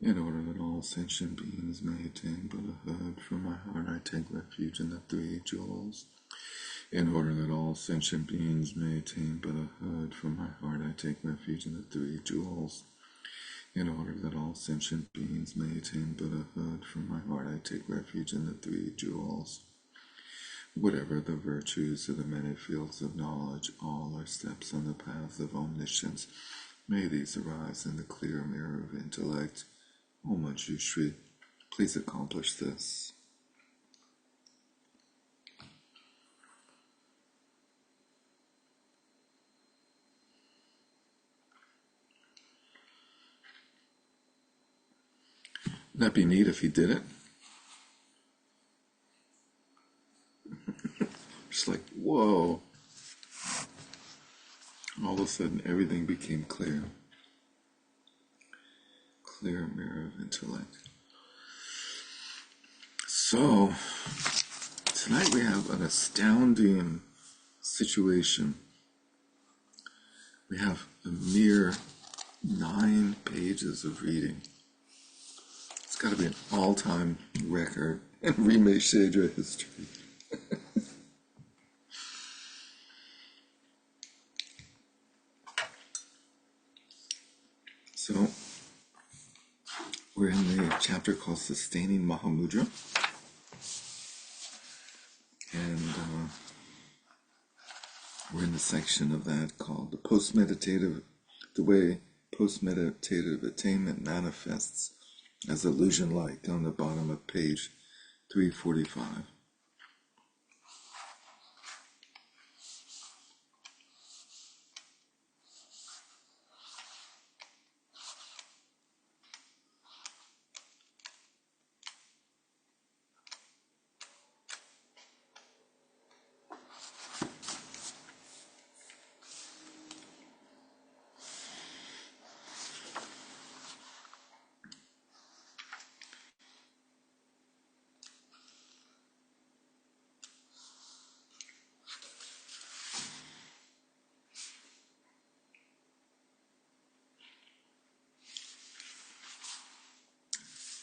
In order that all sentient beings may attain Buddhahood, from my heart I take refuge in the three jewels. In order that all sentient beings may attain Buddhahood, from my heart I take refuge in the three jewels. In order that all sentient beings may attain Buddhahood, from my heart I take refuge in the three jewels. Whatever the virtues of the many fields of knowledge, all are steps on the path of omniscience. May these arise in the clear mirror of intellect. O Manjushri, please accomplish this. Wouldn't that be neat if he did it? Just like, whoa. All of a sudden, everything became clear. Clear mirror of intellect. So, tonight we have an astounding situation. We have a mere 9 pages of reading. It's got to be an all-time record in Rime Shedra history. So, we're in the chapter called Sustaining Mahamudra. And we're in the section of that called the way post-meditative attainment manifests as illusion-like, on the bottom of page 345.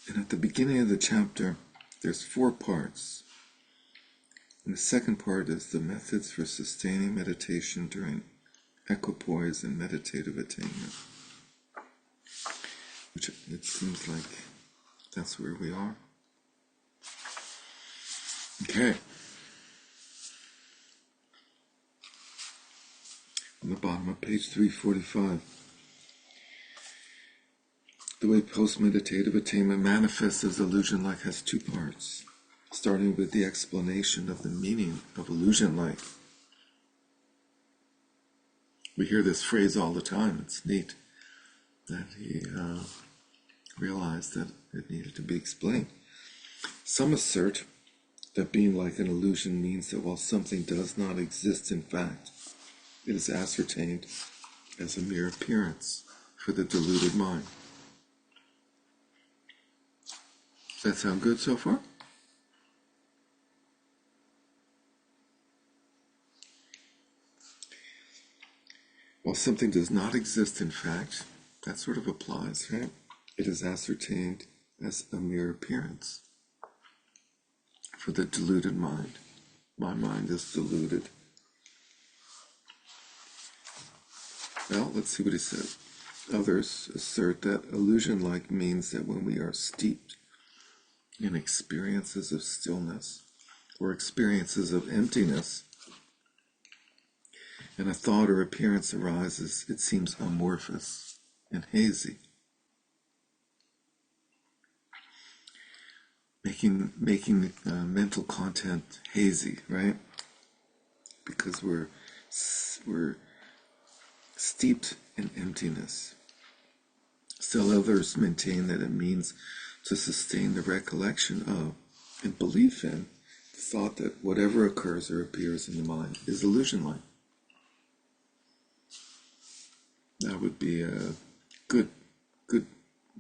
And at the beginning of the chapter, there's 4 parts. And the second part is the methods for sustaining meditation during equipoise and meditative attainment. Which it seems like that's where we are. Okay. On the bottom of page 345. The way post-meditative attainment manifests as illusion-like has 2 parts, starting with the explanation of the meaning of illusion-like. We hear this phrase all the time. It's neat that he realized that it needed to be explained. Some assert that being like an illusion means that while something does not exist in fact, it is ascertained as a mere appearance for the deluded mind. Does that sound good so far? While something does not exist in fact, that sort of applies, right? It is ascertained as a mere appearance for the deluded mind. My mind is deluded. Well, let's see what he said. Others assert that illusion-like means that when we are steeped in experiences of stillness or experiences of emptiness, and a thought or appearance arises, it seems amorphous and hazy, making mental content hazy, right? Because we're steeped in emptiness. Still others maintain that it means to sustain the recollection of and belief in the thought that whatever occurs or appears in the mind is illusion-like. That would be a good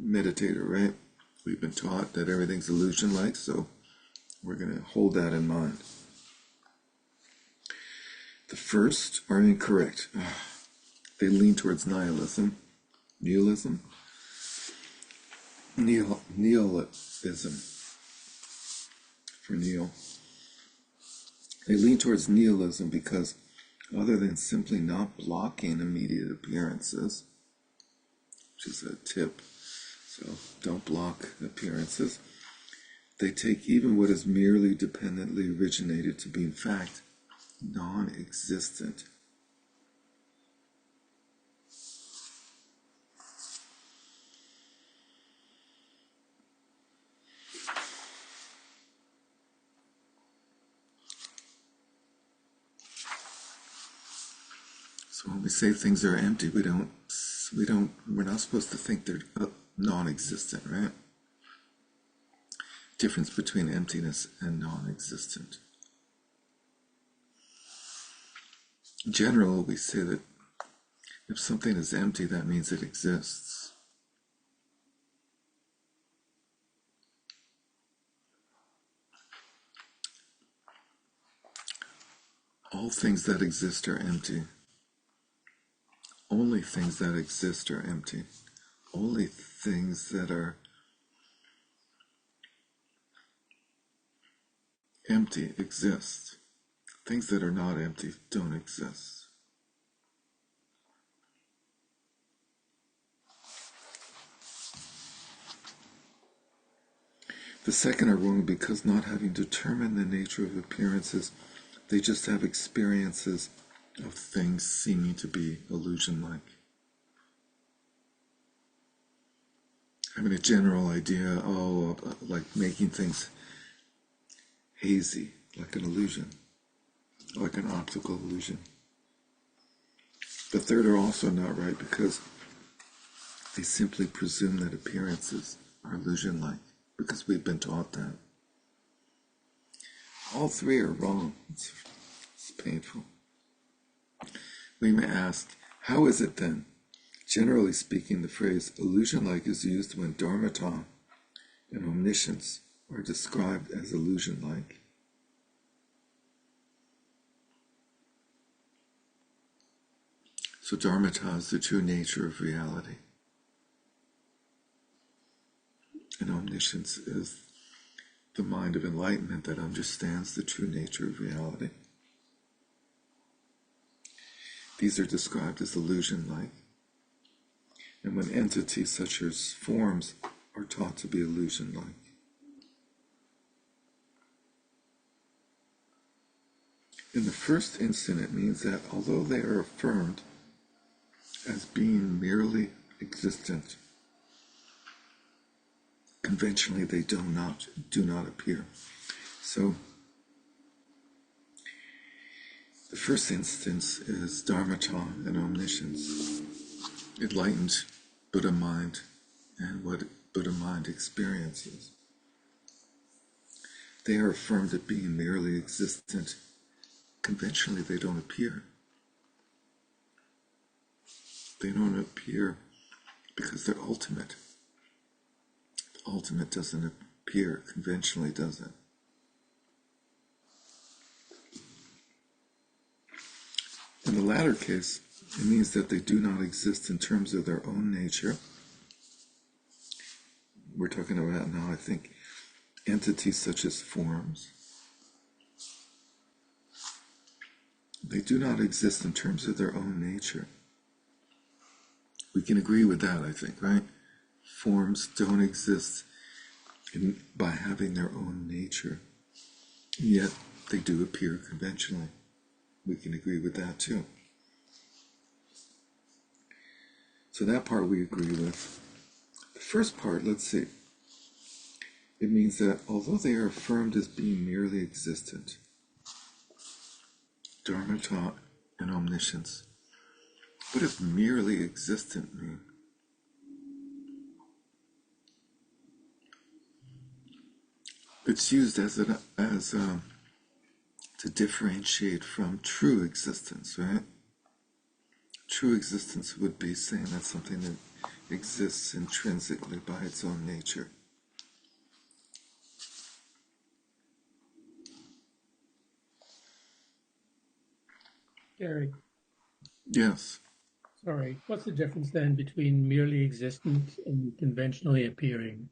meditator, right? We've been taught that everything's illusion-like, so we're going to hold that in mind. The first are incorrect. They lean towards nihilism. Nihilism, for Neil. They lean towards nihilism because other than simply not blocking immediate appearances, which is a tip, so don't block appearances, they take even what is merely dependently originated to be in fact non-existent. So when we say things are empty, we're not supposed to think they're non-existent, right? Difference between emptiness and non-existent. In general, we say that if something is empty, that means it exists. All things that exist are empty. Only things that exist are empty. Only things that are empty exist. Things that are not empty don't exist. The second are wrong because not having determined the nature of appearances, they just have experiences of things seeming to be illusion-like. Having a general idea, like making things hazy, like an illusion, like an optical illusion. The third are also not right because they simply presume that appearances are illusion-like, because we've been taught that. All three are wrong. It's painful. We may ask, how is it then? Generally speaking, the phrase illusion-like is used when dharmata and omniscience are described as illusion-like. So dharmata is the true nature of reality. And omniscience is the mind of enlightenment that understands the true nature of reality. These are described as illusion-like. And when entities such as forms are taught to be illusion-like. In the first instant, it means that although they are affirmed as being merely existent, conventionally they do not appear. So the first instance is dharmata and omniscience, enlightened Buddha mind and what Buddha mind experiences. They are affirmed as being merely existent. Conventionally they don't appear. They don't appear because they're ultimate. The ultimate doesn't appear, conventionally does it? In the latter case, it means that they do not exist in terms of their own nature. We're talking about now, I think, entities such as forms. They do not exist in terms of their own nature. We can agree with that, I think, right? Forms don't exist by having their own nature, yet they do appear conventionally. We can agree with that too. So that part we agree with. The first part, let's see. It means that although they are affirmed as being merely existent, dharmata and omniscience, what does merely existent mean? It's used to differentiate from true existence, right? True existence would be saying that something that exists intrinsically by its own nature. Gary, Yes. Sorry, what's the difference then between merely existent and conventionally appearing?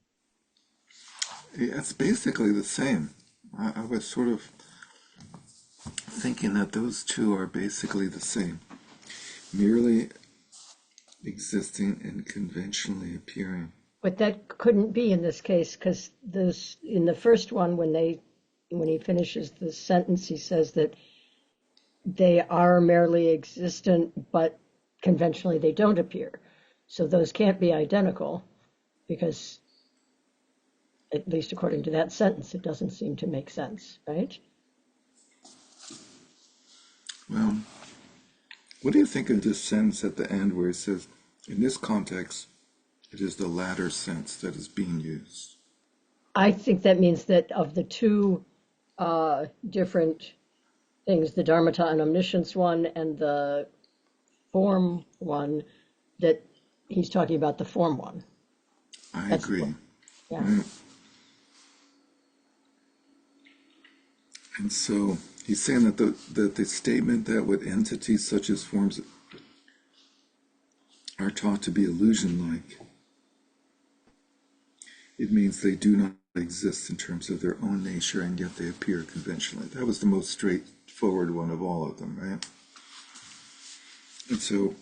It's basically the same. I was sort of thinking that those two are basically the same. Merely existing and conventionally appearing. But that couldn't be in this case because this in the first one when he finishes the sentence he says that they are merely existent but conventionally they don't appear. So those can't be identical because at least according to that sentence it doesn't seem to make sense, right? Well, what do you think of this sentence at the end where it says, in this context, it is the latter sense that is being used? I think that means that of the two different things, the Dharmata and Omniscience one and the form one, that he's talking about the form one. I That's agree. yeah. Right? And so he's saying that the statement that with entities such as forms are taught to be illusion-like, it means they do not exist in terms of their own nature and yet they appear conventionally. That was the most straightforward one of all of them, right? And so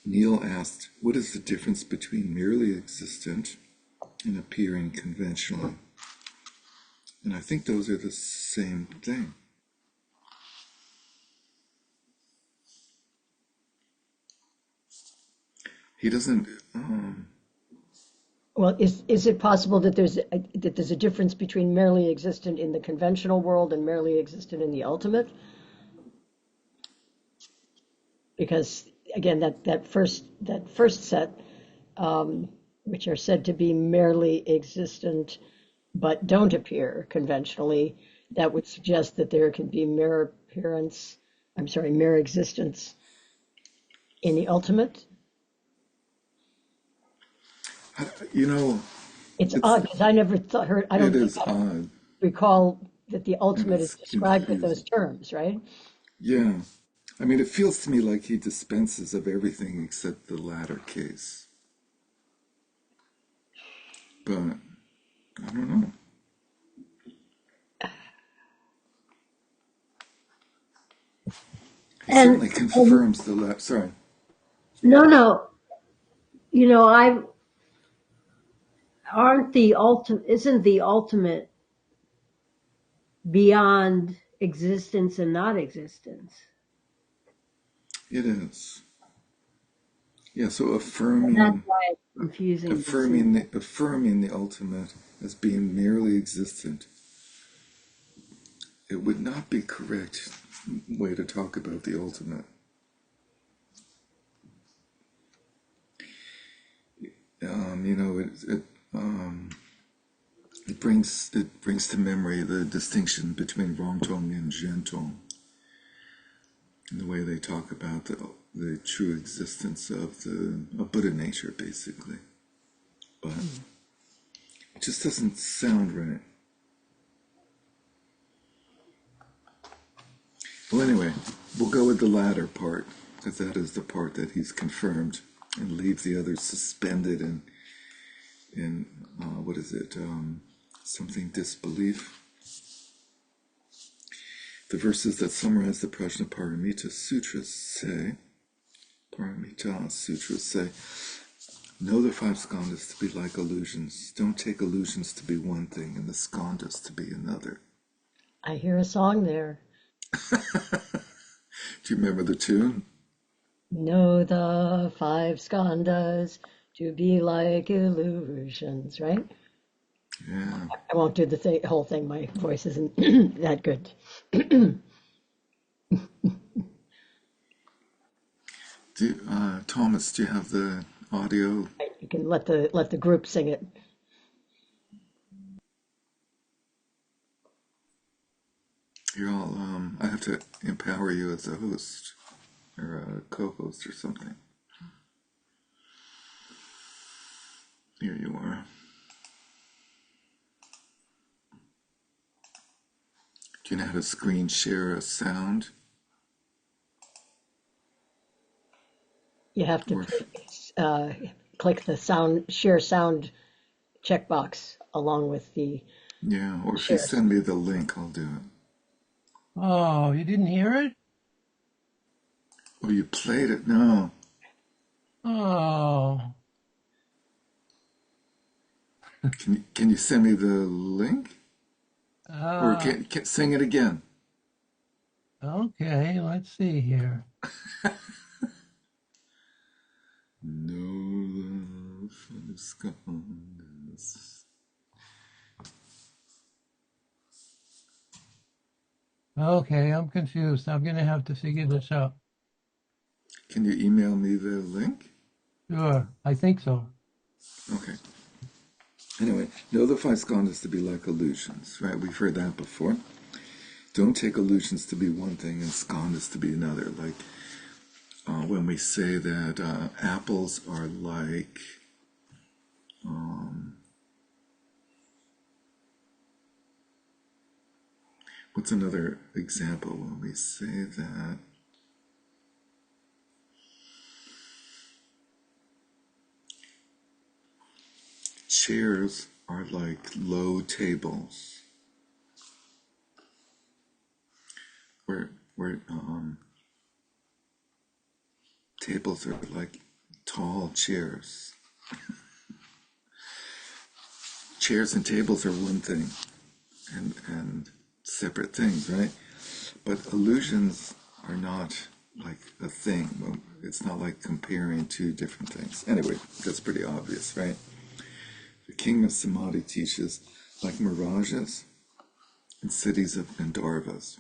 Neil asked, what is the difference between merely existent and appearing conventionally? And I think those are the same thing. He doesn't. Well, is it possible that there's a difference between merely existent in the conventional world and merely existent in the ultimate? Because again, that first set, which are said to be merely existent but don't appear conventionally, that would suggest that there can be mere appearance. I'm sorry, mere existence in the ultimate. You know, It's it's odd because I never thought heard. I it don't think is I odd recall that the and ultimate is it's described with those confusing. terms, right? Yeah, I mean, it feels to me like he dispenses of everything except the latter case. But I don't know. He And certainly confirms the latter. Sorry. no, no, I aren't the ultimate, isn't the ultimate beyond existence and not existence? It is. Yeah. So And that's affirming, why it's confusing to see. affirming the ultimate as being merely existent, it would not be correct way to talk about the ultimate. You know, it brings to memory the distinction between Rongtong and Zhentong, and the way they talk about the true existence of the of Buddha nature, basically. But it just doesn't sound right. Well, anyway, we'll go with the latter part, because that is the part that he's confirmed, and leave the others suspended in what is it? Something disbelief. The verses that summarize the Prajnaparamita Sutras say, Paramita Sutras say, know the five skandhas to be like illusions. Don't take illusions to be one thing and the skandhas to be another. I hear a song there. Do you remember the tune? Know the five skandhas to be like illusions, right? Yeah. I won't do the whole thing. My voice isn't that good. Thomas, do you have the audio? You can let the group sing it. You're all, I have to empower you as a host or a co-host or something. Here you are. Do you know how to screen share a sound? You have to Or if, click the share sound checkbox along with the yeah, or if you shares. send me the link, I'll do it. Oh, you didn't hear it? Oh, you played it? No. Oh, Can you send me the link? Or uh, can sing it again? okay, let's see here. No love has gone as... Okay, I'm confused. I'm going to have to figure this out. Can you email me the link? Sure, I think so. Okay. Anyway, know the five skandhas to be like illusions, right? We've heard that before. Don't take illusions to be one thing and skandhas to be another. Like when we say that apples are like what's another example when we say that chairs are like low tables, where tables are like tall chairs. Chairs and tables are one thing and separate things, right? But illusions are not like a thing. It's not like comparing two different things. Anyway, that's pretty obvious, right? The king of Samadhi teaches like mirages and cities of Gandharvas.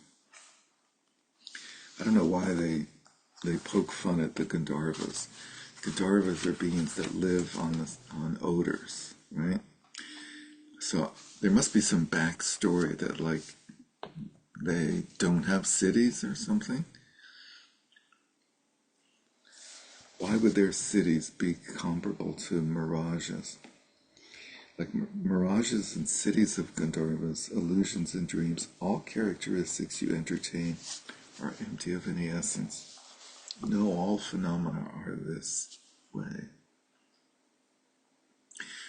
I don't know why they poke fun at the Gandharvas. Gandharvas are beings that live on odors, right? So there must be some backstory that like they don't have cities or something. Why would their cities be comparable to mirages? Like mirages and cities of Gandharvas, illusions and dreams, all characteristics you entertain are empty of any essence. No, all phenomena are this way.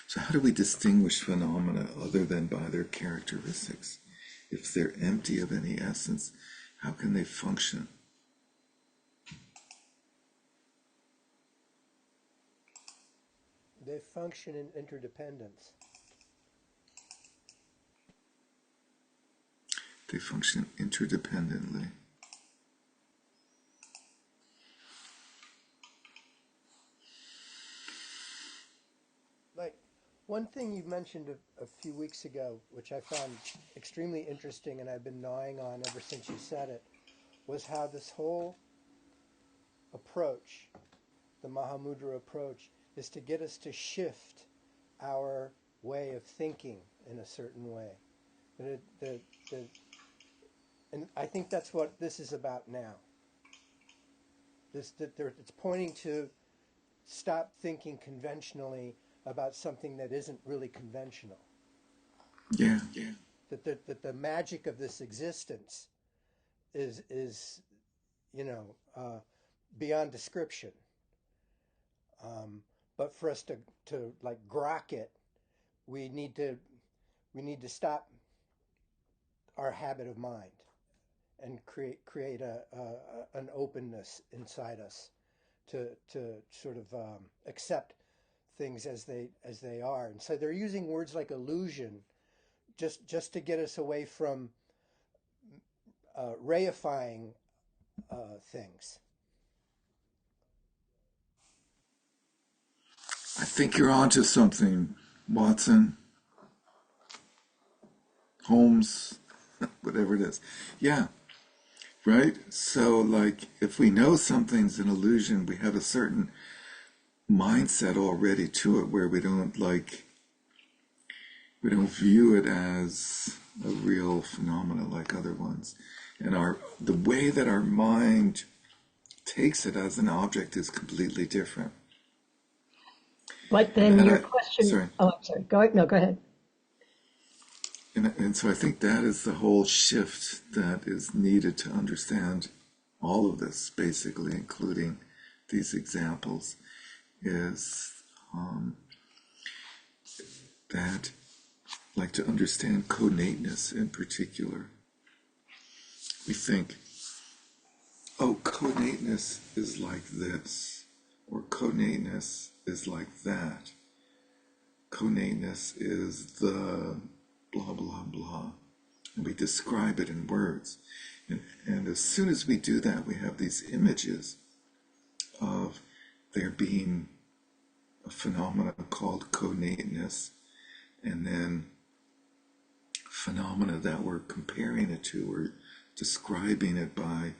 So how do we distinguish phenomena other than by their characteristics? If they're empty of any essence, how can they function? They function in interdependence. They function interdependently. Like, one thing you mentioned a few weeks ago, which I found extremely interesting and I've been gnawing on ever since you said it, was how this whole approach, the Mahamudra approach, is to get us to shift our way of thinking in a certain way. And I think that's what this is about now. It's pointing to stop thinking conventionally about something that isn't really conventional. Yeah. That the magic of this existence is beyond description. But for us to like grok it, we need to stop our habit of mind and create an openness inside us to sort of accept things as they are. And so they're using words like illusion just to get us away from reifying things. I think you're onto something, Watson, Holmes, whatever it is. Yeah, right? So, like, if we know something's an illusion, we have a certain mindset already to it where we don't view it as a real phenomena like other ones. And the way that our mind takes it as an object is completely different. But then your question, sorry. oh, I'm sorry, go ahead. No, go ahead. And so I think that is the whole shift that is needed to understand all of this, basically, including these examples is that, like, to understand conateness in particular, we think, oh, conateness is like this, or conateness is like that. Conateness is the blah, blah, blah. And we describe it in words. And as soon as we do that, we have these images of there being a phenomenon called conateness, and then phenomena that we're comparing it to, or describing it by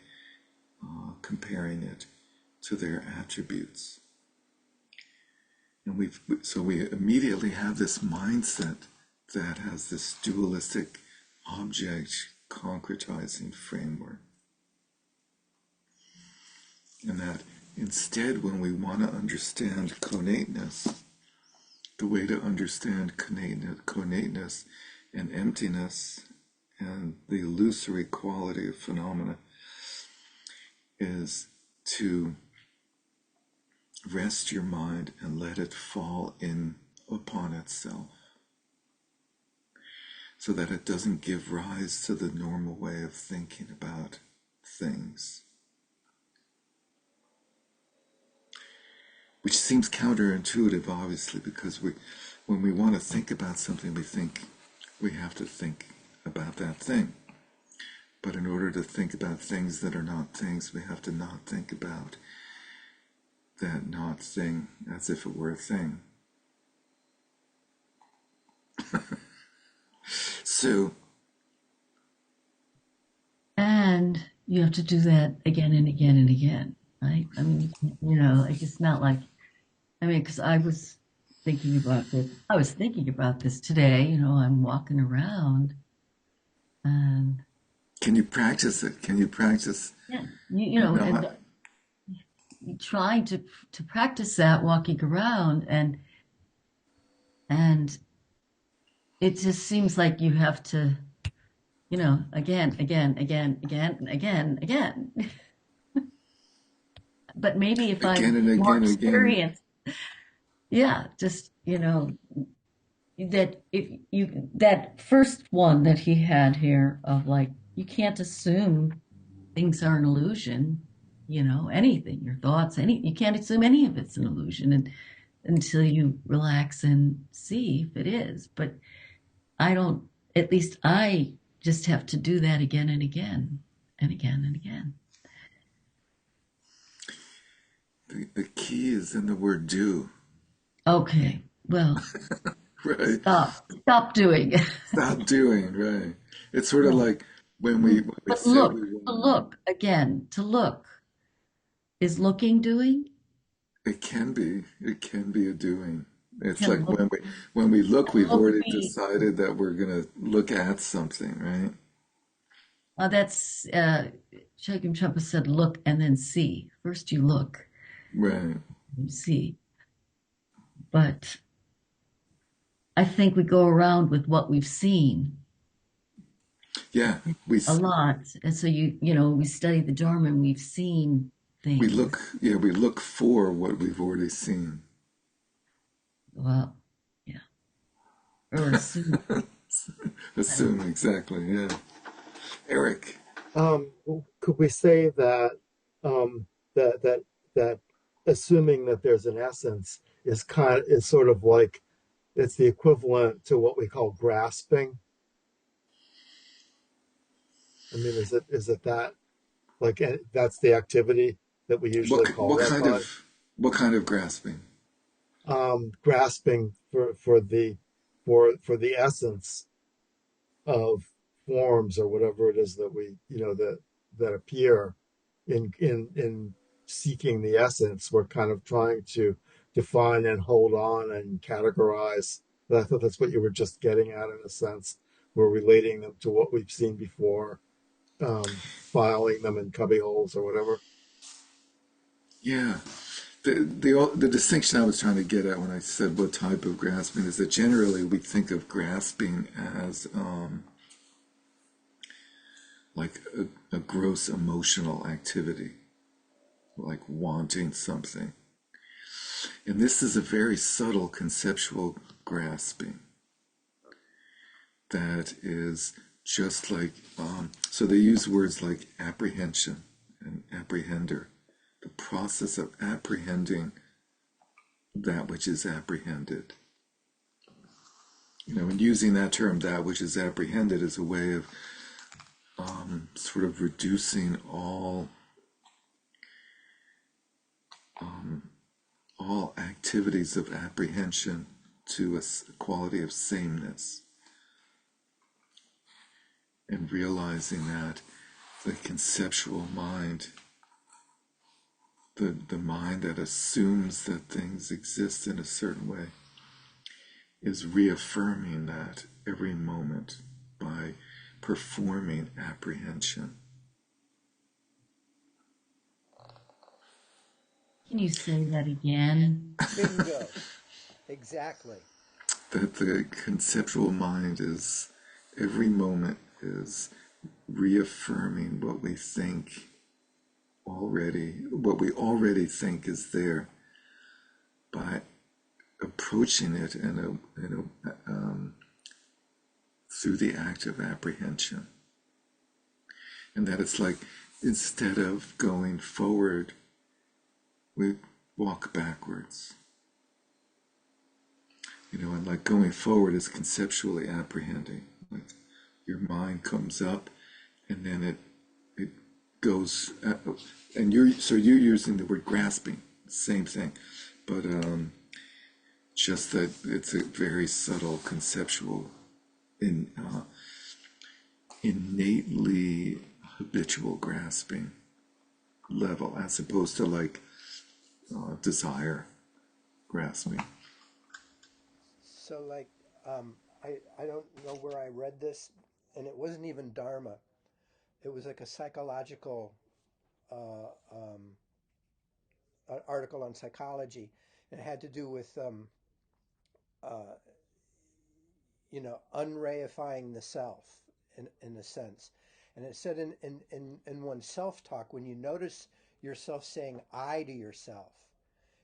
comparing it to their attributes. And we immediately have this mindset that has this dualistic object concretizing framework. And that instead, when we want to understand conateness, the way to understand conateness and emptiness and the illusory quality of phenomena is to rest your mind and let it fall in upon itself, so that it doesn't give rise to the normal way of thinking about things. Which seems counterintuitive, obviously, because when we want to think about something, we think we have to think about that thing. But in order to think about things that are not things, we have to not think about that not thing as if it were a thing. So, and you have to do that again and again and again, right? I mean, like, it's not like, because I was thinking about this. I was thinking about this today. I'm walking around, and can you practice it? Can you practice? yeah, and trying to practice that, walking around, and it just seems like you have to, again, again. But maybe if I'm more experienced, yeah, just, that that first one that he had here of, like, you can't assume things are an illusion, anything, your thoughts, you can't assume any of it's an illusion until you relax and see if it is. But at least I just have to do that again and again and again and again. The key is in the word do. Okay, well, right. Stop doing. Stop doing, right. It's sort of like when we but look again, to look. Is looking doing? It can be a doing. It's like when we look, we've already decided that we're going to look at something, right? That's Chogyam Trungpa said, look and then see. First you look, right? You see. But I think we go around with what we've seen. Yeah, a lot, and so we study the Dharma and we've seen things. We look for what we've already seen. Well, yeah. Or assume. Assume, exactly, yeah. Eric. Could we say that that assuming that there's an essence is sort of like, it's the equivalent to what we call grasping? I mean, is it that, like, that's the activity that we usually call that? What kind of grasping? Grasping for the essence of forms, or whatever it is that we that appear in seeking the essence. We're kind of trying to define and hold on and categorize. I thought that's what you were just getting at, in a sense. We're relating them to what we've seen before, filing them in cubby holes or whatever. Yeah. The distinction I was trying to get at when I said what type of grasping is that generally we think of grasping as like a gross emotional activity. like wanting something. And this is a very subtle conceptual grasping that is just like, so they use words like apprehension and apprehender, the process of apprehending that which is apprehended. And using that term, that which is apprehended, is a way of sort of reducing all activities of apprehension to a quality of sameness, and realizing that the conceptual mind, the mind that assumes that things exist in a certain way, is reaffirming that every moment by performing apprehension. Can you say that again? Bingo. Exactly. That the conceptual mind is, every moment is reaffirming what we think already, what we already think is there, by approaching it through the act of apprehension. And that it's like, instead of going forward, we walk backwards. And like going forward is conceptually apprehending. Like your mind comes up, and then it goes, and you're using the word grasping, same thing, but just that it's a very subtle conceptual, innately habitual grasping level, as opposed to like desire grasping. So like, I don't know where I read this, and it wasn't even Dharma. It was like a psychological an article on psychology, and it had to do with unreifying the self in a sense. And it said in one's self-talk, when you notice yourself saying I to yourself,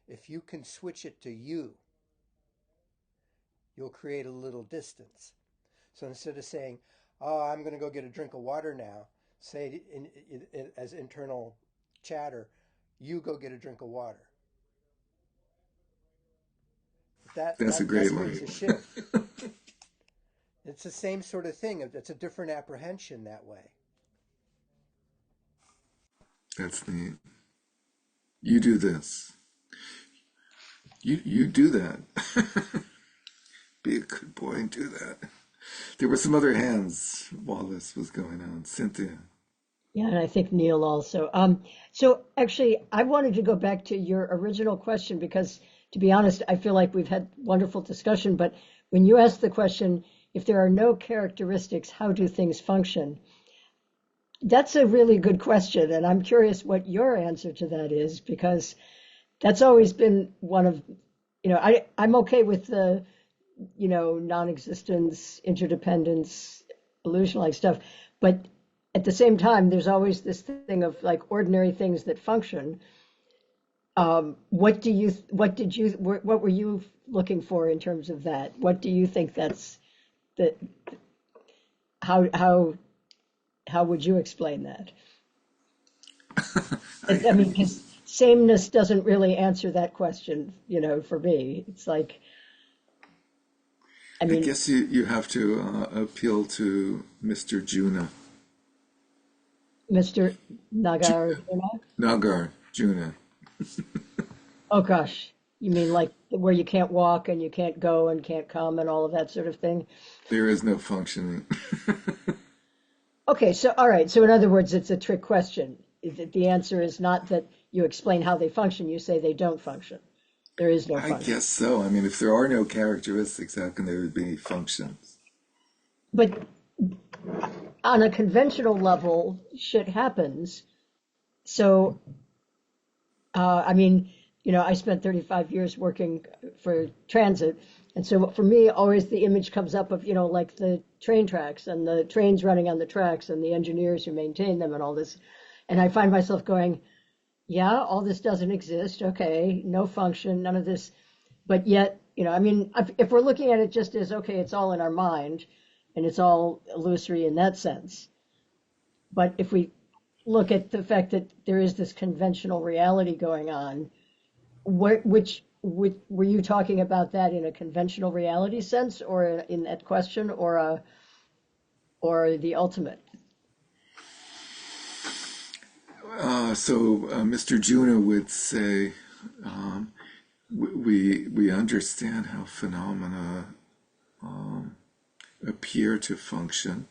if you can switch it to you'll create a little distance. So instead of saying, oh, I'm going to go get a drink of water now, say as internal chatter, you go get a drink of water. That's a great one. A shift. It's the same sort of thing. It's a different apprehension that way. That's neat. You do this. You do that. Be a good boy and do that. There were some other hands while this was going on. Cynthia. Yeah, and I think Neil also. So actually, I wanted to go back to your original question because, to be honest, I feel like we've had wonderful discussion. But when you asked the question, if there are no characteristics, how do things function? That's a really good question, and I'm curious what your answer to that is, because that's always been one of, I'm okay with the, non-existence, interdependence, illusion-like stuff, but at the same time, there's always this thing of like ordinary things that function. What were you looking for in terms of that? What do you think that's the, how would you explain that? I mean, because sameness doesn't really answer that question, for me. It's like, I guess you have to appeal to Mr. Juna. Mr. Nagarjuna? Nagarjuna. Oh gosh, you mean like where you can't walk and you can't go and can't come and all of that sort of thing? There is no functioning. Okay, so all right. So in other words, it's a trick question. The answer is not that you explain how they function. You say they don't function. There is no function. I guess so. I mean, if there are no characteristics, how can there be functions? But on a conventional level, shit happens. So, I spent 35 years working for transit. And so for me, always the image comes up of, like the train tracks and the trains running on the tracks and the engineers who maintain them and all this. And I find myself going, yeah, all this doesn't exist. Okay, no function, none of this. But yet, I mean, if we're looking at it just as, okay, it's all in our mind and it's all illusory in that sense. But if we look at the fact that there is this conventional reality going on, which were you talking about that in a conventional reality sense, or in that question, or the ultimate? Mr. Juno would say, we understand how phenomena appear to function,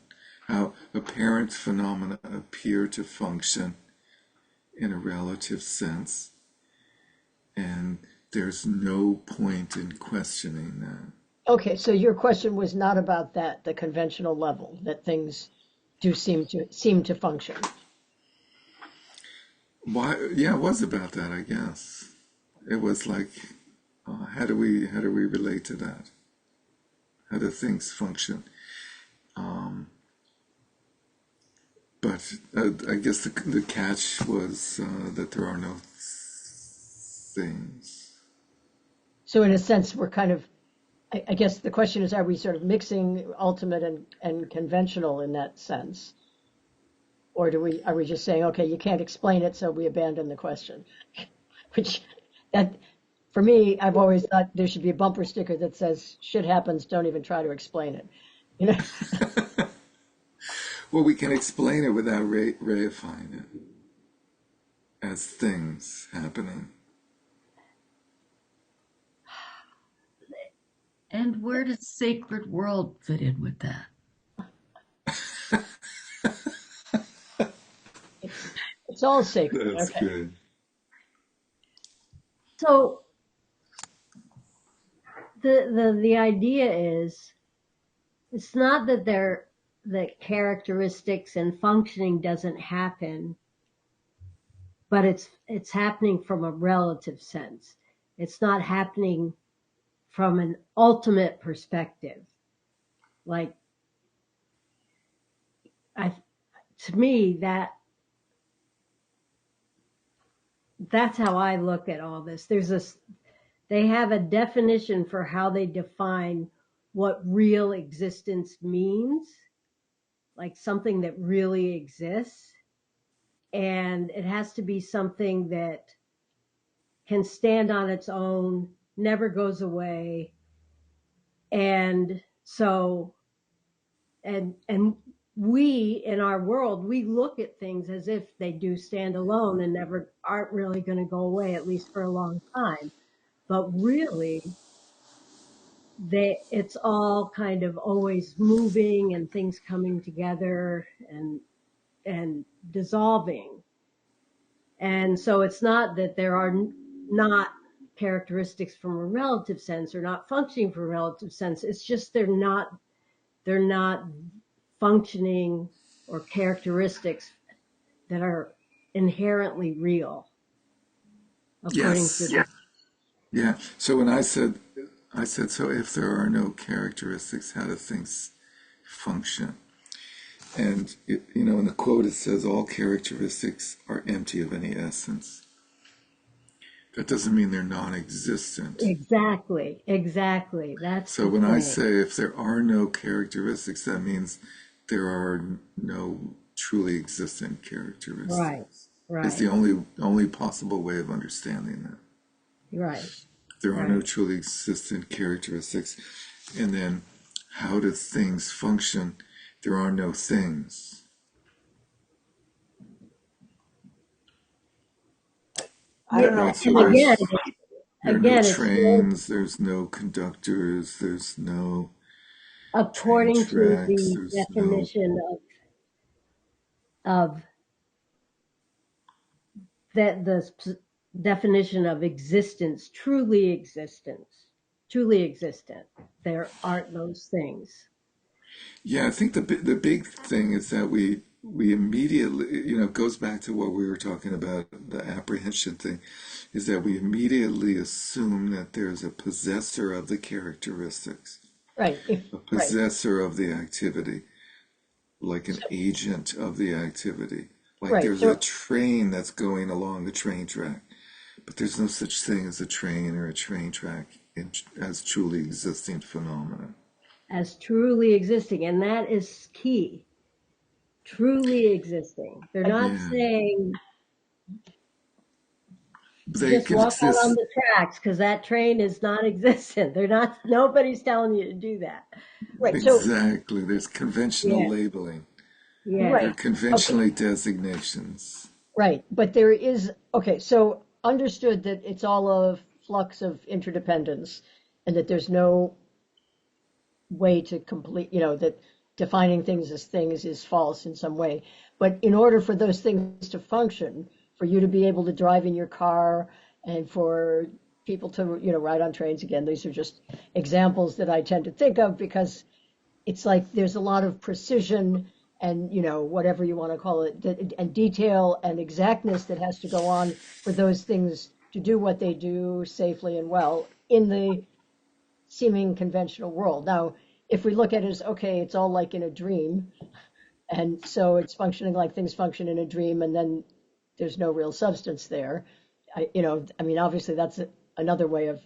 how apparent phenomena appear to function in a relative sense, and there's no point in questioning that. Okay, so your question was not about that, the conventional level, that things do seem to function. Why? Yeah, it was about that, I guess. It was like, how do we relate to that? How do things function? But I guess the catch was that there are no things. So in a sense, we're kind of, I guess the question is, are we sort of mixing ultimate and conventional in that sense? Or are we just saying, okay, you can't explain it, so we abandon the question? Which, that, for me, I've always thought there should be a bumper sticker that says, shit happens, don't even try to explain it. You know? Well, we can explain it without reifying it as things happening. And where does sacred world fit in with that? It's all sacred. That's Okay. good. So the idea is, it's not that that characteristics and functioning doesn't happen, but it's happening from a relative sense. It's not happening from an ultimate perspective. Like, to me, that's how I look at all this. They have a definition for how they define what real existence means, like something that really exists. And it has to be something that can stand on its own, never goes away. And so, and we in our world, we look at things as if they do stand alone and never aren't really going to go away, at least for a long time. But really, it's all kind of always moving and things coming together and dissolving. And so it's not that there are not characteristics from a relative sense or not functioning from a relative sense. It's just they're not functioning or characteristics that are inherently real, according Yes. to Yeah. So when I said, so if there are no characteristics, how do things function? And, in the quote it says, all characteristics are empty of any essence. That doesn't mean they're non-existent. Exactly. That's so when I say if there are no characteristics, that means there are no truly existent characteristics. Right. It's the only possible way of understanding that. Right. There are no truly existent characteristics. And then how do things function? There are no things. I don't know. Right, so there are no trains, there's no conductors, there's no according to tracks, the definition of that the definition of existence, truly existent, there aren't those things. Yeah, I think the big thing is that we immediately, it goes back to what we were talking about, the apprehension thing, is that we immediately assume that there's a possessor of the characteristics, Right. a possessor of the activity, like an agent of the activity. Like Right. there's a So train that's going along the train track, but there's no such thing as a train or a train track as truly existing phenomena. as truly existing. And that is key. Truly existing. They're not Yeah, saying they just can walk out on exist the tracks because that train is non existent. They're not, nobody's telling you to do that. right. So exactly. There's conventional Yeah. labeling. There are Yeah. right. Okay. conventionally designations. Right. But there is okay. So understood that it's all a flux of interdependence, and that there's no way to complete. That defining things as things is false in some way. But in order for those things to function, for you to be able to drive in your car, and for people to ride on trains again, these are just examples that I tend to think of because it's like there's a lot of precision and whatever you want to call it, and detail and exactness that has to go on for those things to do what they do safely and well in the seeming conventional world. Now, if we look at it as okay, it's all like in a dream, and so it's functioning like things function in a dream, and then there's no real substance there. I mean, obviously that's another way of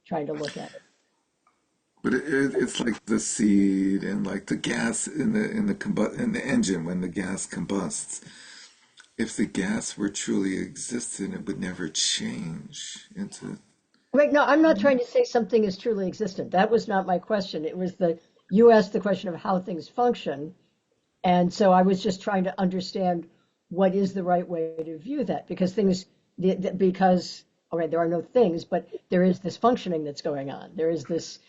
trying to look at it. But it's like the seed and like the gas in the engine when the gas combusts. If the gas were truly existent, it would never change into. Right, no, I'm not trying to say something is truly existent. That was not my question. It was you asked the question of how things function. And so I was just trying to understand what is the right way to view that because because, all right, there are no things, but there is this functioning that's going on. There is this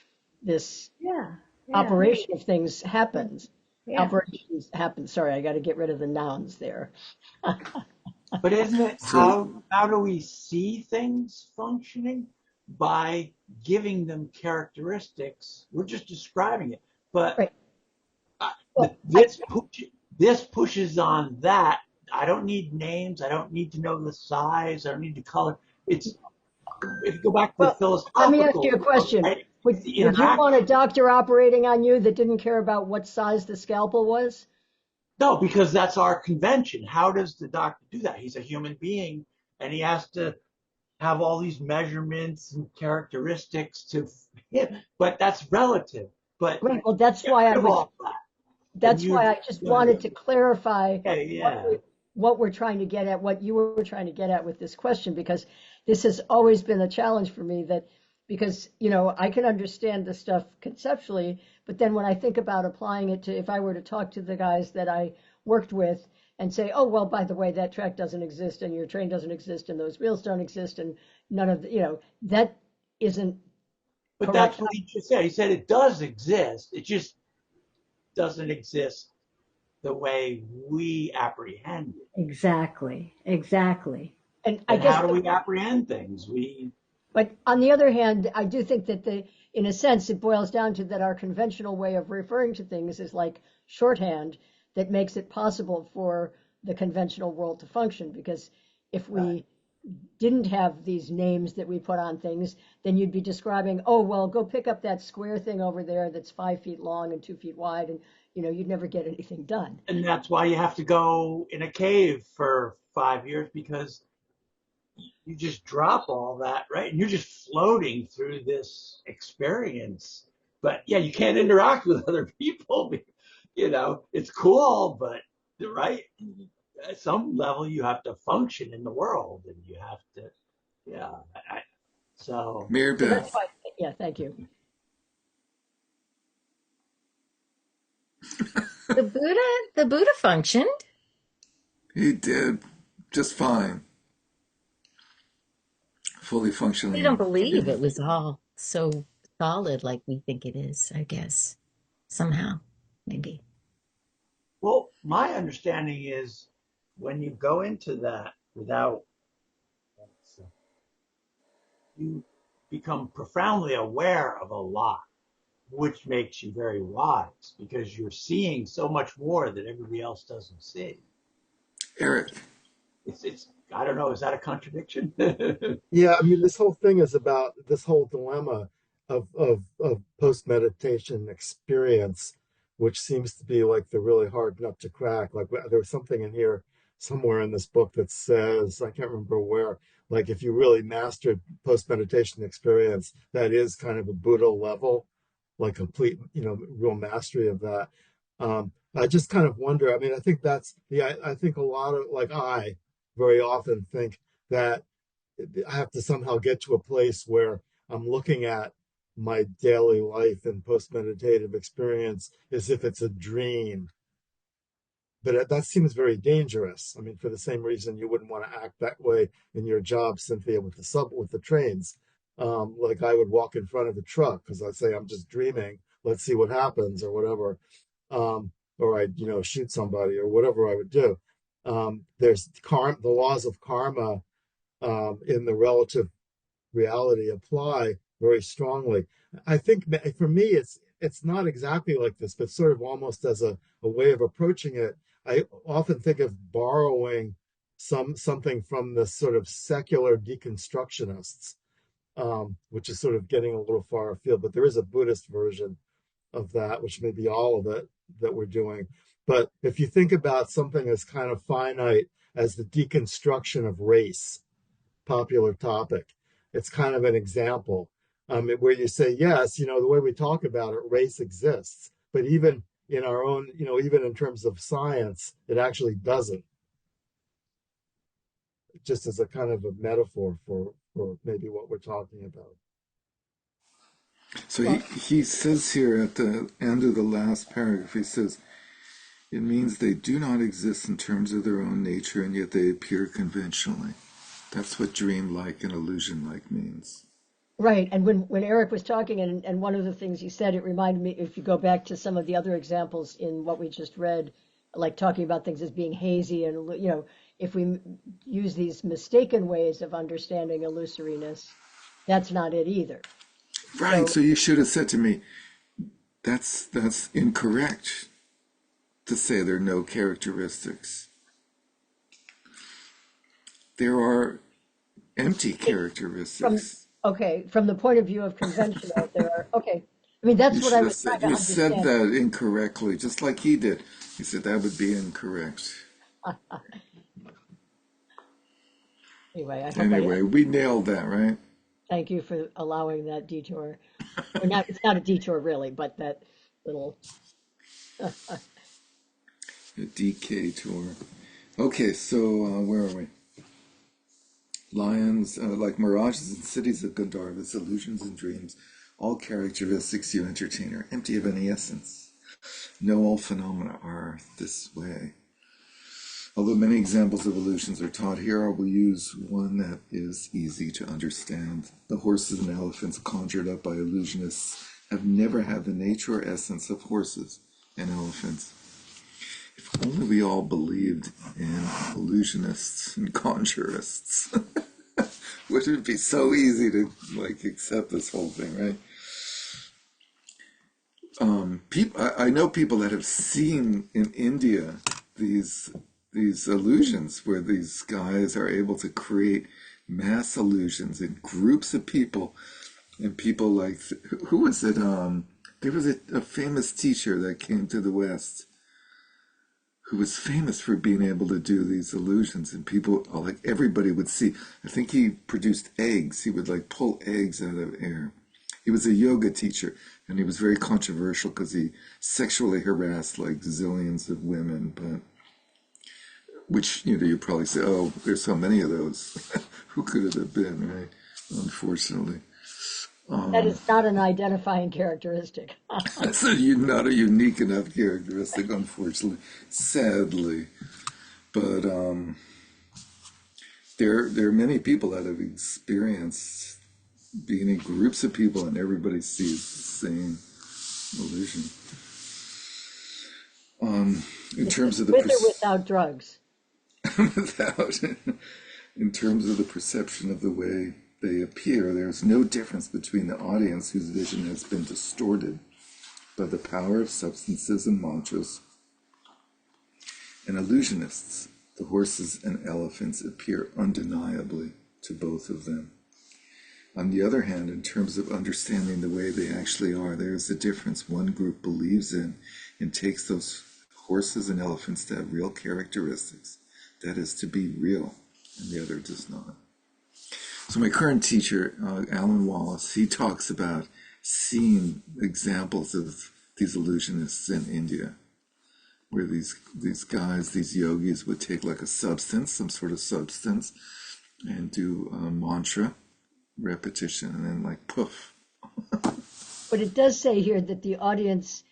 Yeah. Yeah. operation of things happens. Yeah. Operations happen. Sorry, I got to get rid of the nouns there. But isn't it So how do we see things functioning? By giving them characteristics. We're just describing it. But Right. Well, this pushes on that. I don't need names. I don't need to know the size. I don't need the color. It's if you go back to the well, let me ask you philosophical a approach, question. right? It's Would the would you want a interaction. doctor operating on you that didn't care about what size the scalpel was? No, because that's our convention. How does the doctor do that? He's a human being and he has to have all these measurements and characteristics to him, but that's relative. But Right. Well, get rid of all that, and that's you why I just wanted to clarify okay, what yeah. we're trying to get at, what you were trying to get at with this question, because this has always been a challenge for me that because, I can understand the stuff conceptually, but then when I think about applying it to, if I were to talk to the guys that I worked with and say, oh, well, by the way, that track doesn't exist and your train doesn't exist and those wheels don't exist and none of the, that isn't But correct. that's what he just said. He said it does exist. It just doesn't exist the way we apprehend it. Exactly. Exactly. And I And guess how do we apprehend things? We But on the other hand, I do think that in a sense, it boils down to that our conventional way of referring to things is like shorthand that makes it possible for the conventional world to function. Because if we didn't have these names that we put on things, then you'd be describing, oh, well, go pick up that square thing over there that's 5 feet long and 2 feet wide, and you'd never get anything done. and that's why you have to go in a cave for 5 years because you just drop all that, right? And you're just floating through this experience. But yeah, you can't interact with other people. It's cool, but right at some level you have to function in the world, and you have to, yeah. So Mary So that's Beth, why, yeah, thank you. The Buddha functioned. he did just fine, fully We don't functioning. believe In, it was all so solid like we think it is, I guess. Somehow, maybe. well, my understanding is when you go into that without, you become profoundly aware of a lot, which makes you very wise because you're seeing so much more that everybody else doesn't see. Eric, It's I don't know, is that a contradiction? Yeah, I mean, this whole thing is about this whole dilemma of post meditation experience, which seems to be like the really hard nut to crack. Like there was something in here somewhere in this book that says, I can't remember where, like if you really mastered post meditation experience, that is kind of a Buddha level, like complete, real mastery of that. I just kind of wonder. I mean, I think that's I think a lot of like I very often think that I have to somehow get to a place where I'm looking at my daily life and post meditative experience as if it's a dream. But that seems very dangerous. I mean, for the same reason you wouldn't want to act that way in your job, Cynthia, with the trains. Like I would walk in front of a truck because I'd say I'm just dreaming. Let's see what happens or whatever. Or I'd shoot somebody or whatever I would do. There's the laws of karma in the relative reality apply very strongly. I think for me, it's not exactly like this, but sort of almost as a way of approaching it. I often think of borrowing something from the sort of secular deconstructionists, which is sort of getting a little far afield. But there is a Buddhist version of that, which may be all of it that we're doing. But if you think about something as kind of finite as the deconstruction of race, popular topic, it's kind of an example where you say, yes, the way we talk about it, race exists, but even in our own, even in terms of science, it actually doesn't. Just as a kind of a metaphor for maybe what we're talking about. So he says here at the end of the last paragraph, he says, it means they do not exist in terms of their own nature, and yet they appear conventionally. That's what dream-like and illusion-like means. Right. And when Eric was talking, and one of the things he said, it reminded me, if you go back to some of the other examples in what we just read, like talking about things as being hazy, and, if we use these mistaken ways of understanding illusoriness, that's not it either. Right. So you should have said to me, that's incorrect to say there are no characteristics. There are empty characteristics. From the point of view of conventional, there are, okay. I mean, that's what I was trying to understand. You said that incorrectly, just like he did. He said that would be incorrect. Anyway, we nailed that, right? Thank you for allowing that detour. It's not a detour really, but that little. A DK tour. Okay, so where are we? Lions, like mirages and cities of Gandharvas, illusions and dreams, all characteristics you entertain are empty of any essence. No, all phenomena are this way. Although many examples of illusions are taught here, I will use one that is easy to understand. The horses and elephants conjured up by illusionists have never had the nature or essence of horses and elephants. If only we all believed in illusionists and conjurists. Which would be so easy to accept this whole thing, right? I know people that have seen in India these illusions where these guys are able to create mass illusions in groups of people, and people like, who was it? There was a famous teacher that came to the West who was famous for being able to do these illusions, and people, like everybody would see. I think he produced eggs. He would pull eggs out of air. He was a yoga teacher, and he was very controversial because he sexually harassed zillions of women, but which, you probably say, oh, there's so many of those. Who could it have been, right? Unfortunately. That is not an identifying characteristic. That's not a unique enough characteristic, unfortunately, sadly. But there are many people that have experienced being in groups of people and everybody sees the same illusion. In terms of the with or without drugs. In terms of the perception of the way they appear, there's no difference between the audience whose vision has been distorted by the power of substances and mantras and illusionists. The horses and elephants appear undeniably to both of them. On the other hand, in terms of understanding the way they actually are, there is a difference. One group believes in and takes those horses and elephants to have real characteristics. that is to be real, and the other does not. So my current teacher, Alan Wallace, he talks about seeing examples of these illusionists in India, where these guys, these yogis, would take like a substance, some sort of substance, and do a mantra repetition, and then like poof. But it does say here that the audience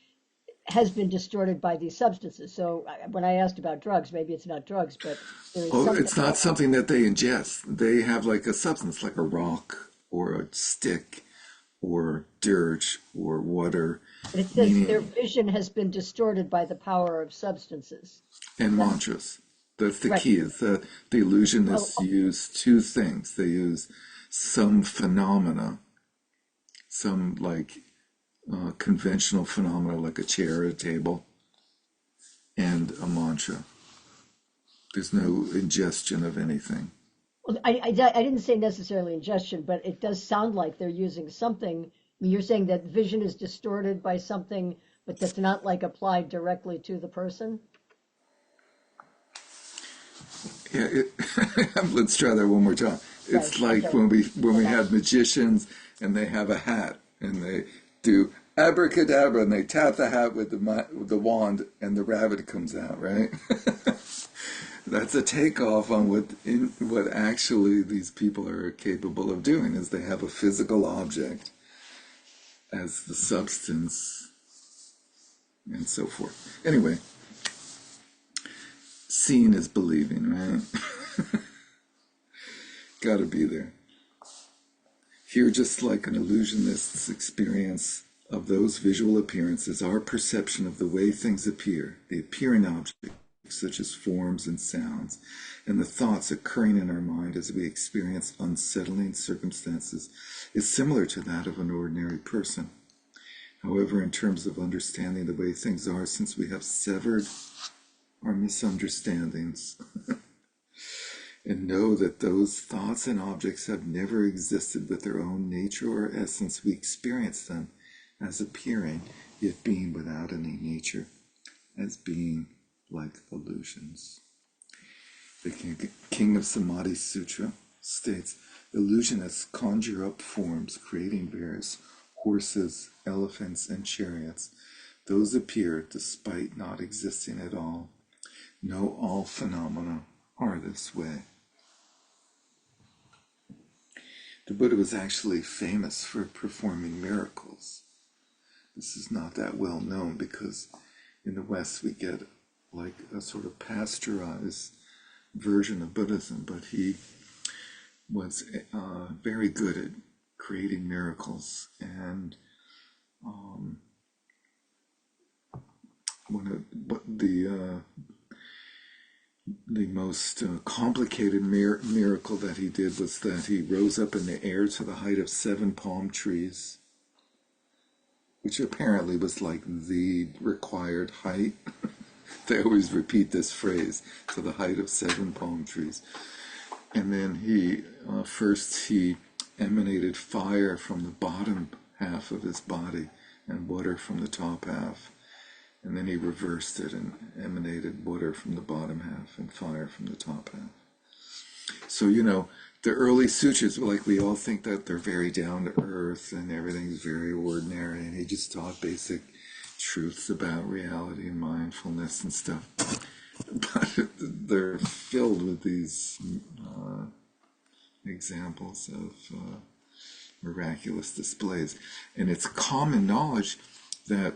has been distorted by these substances. So when I asked about drugs, maybe it's not drugs, but there is something. It's not something that they ingest. They have like a substance, like a rock or a stick or dirt or water. It says their vision has been distorted by the power of substances. And mantras. That's the key, is that the illusionists use two things. They use some phenomena, some like conventional phenomena like a chair or a table, and a mantra. There's no ingestion of anything. Well, I didn't say necessarily ingestion, but it does sound like they're using something. I mean, you're saying that vision is distorted by something, but that's not like applied directly to the person? Yeah, let's try that one more time. It's like when we have magicians and they have a hat and they do abracadabra and they tap the hat with the wand and the rabbit comes out, right? That's a takeoff on what actually these people are capable of doing, is they have a physical object as the substance and so forth. Anyway, seeing is believing, right? Gotta be there. Here, just like an illusionist's experience of those visual appearances, our perception of the way things appear, the appearing objects such as forms and sounds, and the thoughts occurring in our mind as we experience unsettling circumstances, is similar to that of an ordinary person. However, in terms of understanding the way things are, since we have severed our misunderstandings and know that those thoughts and objects have never existed with their own nature or essence, we experience them as appearing, yet being without any nature, as being like illusions. The King of Samadhi Sutra states, illusionists conjure up forms, creating various horses, elephants, and chariots. Those appear despite not existing at all. No, all phenomena are this way. The Buddha was actually famous for performing miracles. This is not that well known because in the West we get like a sort of pasteurized version of Buddhism, but he was very good at creating miracles. And the most complicated miracle that he did was that he rose up in the air to the height of 7 palm trees, which apparently was like the required height. They always repeat this phrase, to the height of 7 palm trees. And then he emanated fire from the bottom half of his body and water from the top half. And then he reversed it and emanated water from the bottom half and fire from the top half. So, the early sutras, like we all think that they're very down to earth and everything's very ordinary, and he just taught basic truths about reality and mindfulness and stuff. But they're filled with these examples of miraculous displays. And it's common knowledge that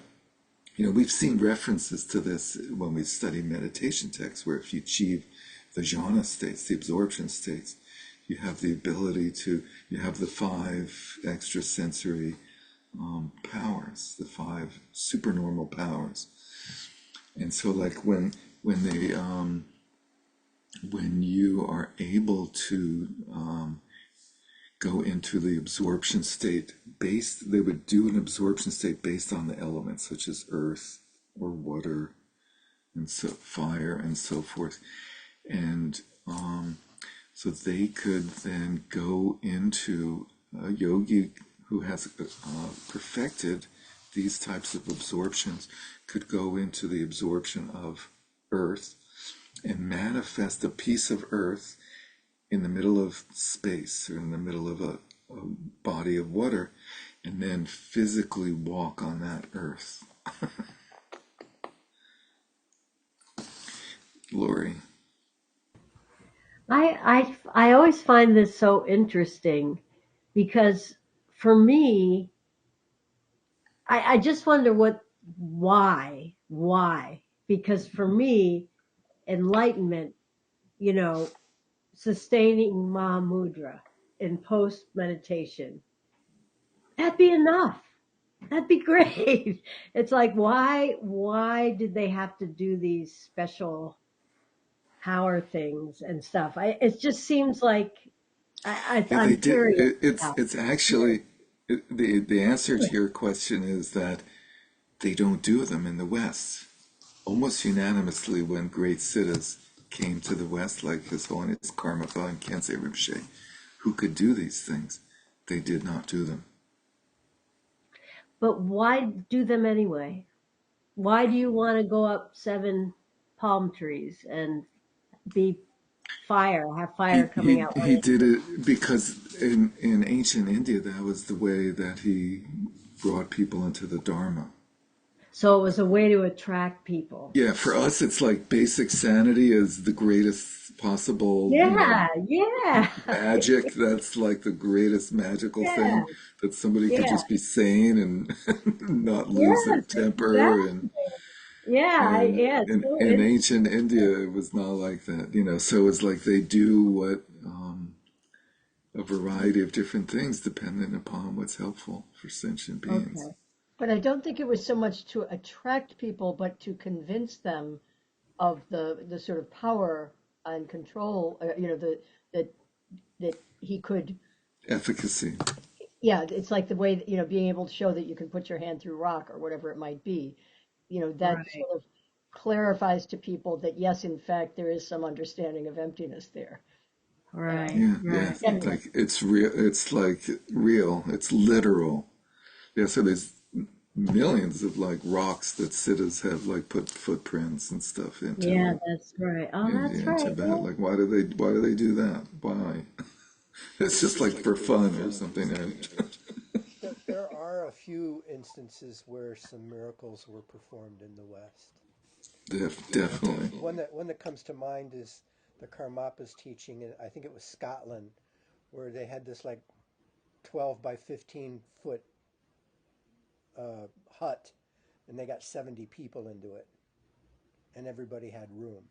we've seen references to this when we study meditation texts, where if you achieve the jhana states, the absorption states, you have the ability you have the 5 extrasensory powers, the 5 supernormal powers. And so like when you are able to go into the absorption state they would do an absorption state based on the elements such as earth or water and so fire and so forth. And so they could then go into a yogi who has perfected these types of absorptions, could go into the absorption of earth and manifest a piece of earth in the middle of space or in the middle of a body of water, and then physically walk on that earth. Lori. I always find this so interesting because for me, I just wonder why? Because for me, enlightenment, you know, sustaining Mahamudra in post meditation, that'd be enough. That'd be great. It's like, why did they have to do these special power things and stuff? It just seems like Yeah, they I'm did. curious about It's actually the answer to your question is that they don't do them in the West. Almost unanimously, when great siddhas came to the West, like His Holiness Karmapa and Khyentse Rinpoche, who could do these things, they did not do them. But why do them anyway? Why do you want to go up 7 palm trees and be have fire coming out? He did it because in ancient India, that was the way that he brought people into the Dharma. So it was a way to attract people. Yeah, for us, it's like basic sanity is the greatest possible, Yeah. magic. That's like the greatest magical thing, that somebody could just be sane and not lose their temper. Exactly. In ancient India, it was not like that, so it's like they do what a variety of different things depending upon what's helpful for sentient beings. Okay. But I don't think it was so much to attract people, but to convince them of the sort of power and control, that he could. Efficacy. Yeah, it's like the way that, being able to show that you can put your hand through rock or whatever it might be. That Right. sort of clarifies to people that yes, in fact, there is some understanding of emptiness there. Right. Yeah. Like it's real. It's like real. It's literal. Yeah. So there's millions of like rocks that siddhas have like put footprints and stuff into. Yeah, that's right. Oh, that's In right. Tibet. Yeah. Like why do they do that? Why? It's just like for fun or something. There are a few instances where some miracles were performed in the West. Definitely. One that comes to mind is the Karmapa's teaching. I think it was Scotland, where they had this like 12 by 15 foot hut, and they got 70 people into it, and everybody had room.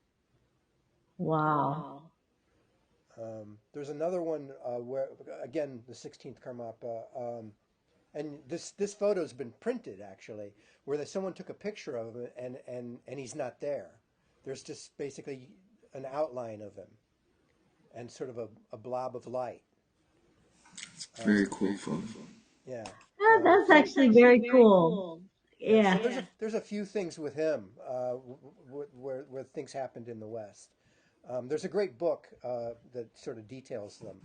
Wow. There's another one where, again, the 16th Karmapa, and this photo's been printed actually, where someone took a picture of him and he's not there. There's just basically an outline of him and sort of a blob of light. It's a very cool photo. Yeah. That's actually very cool. Yeah. So there's a few things with him where things happened in the West. There's a great book that sort of details them.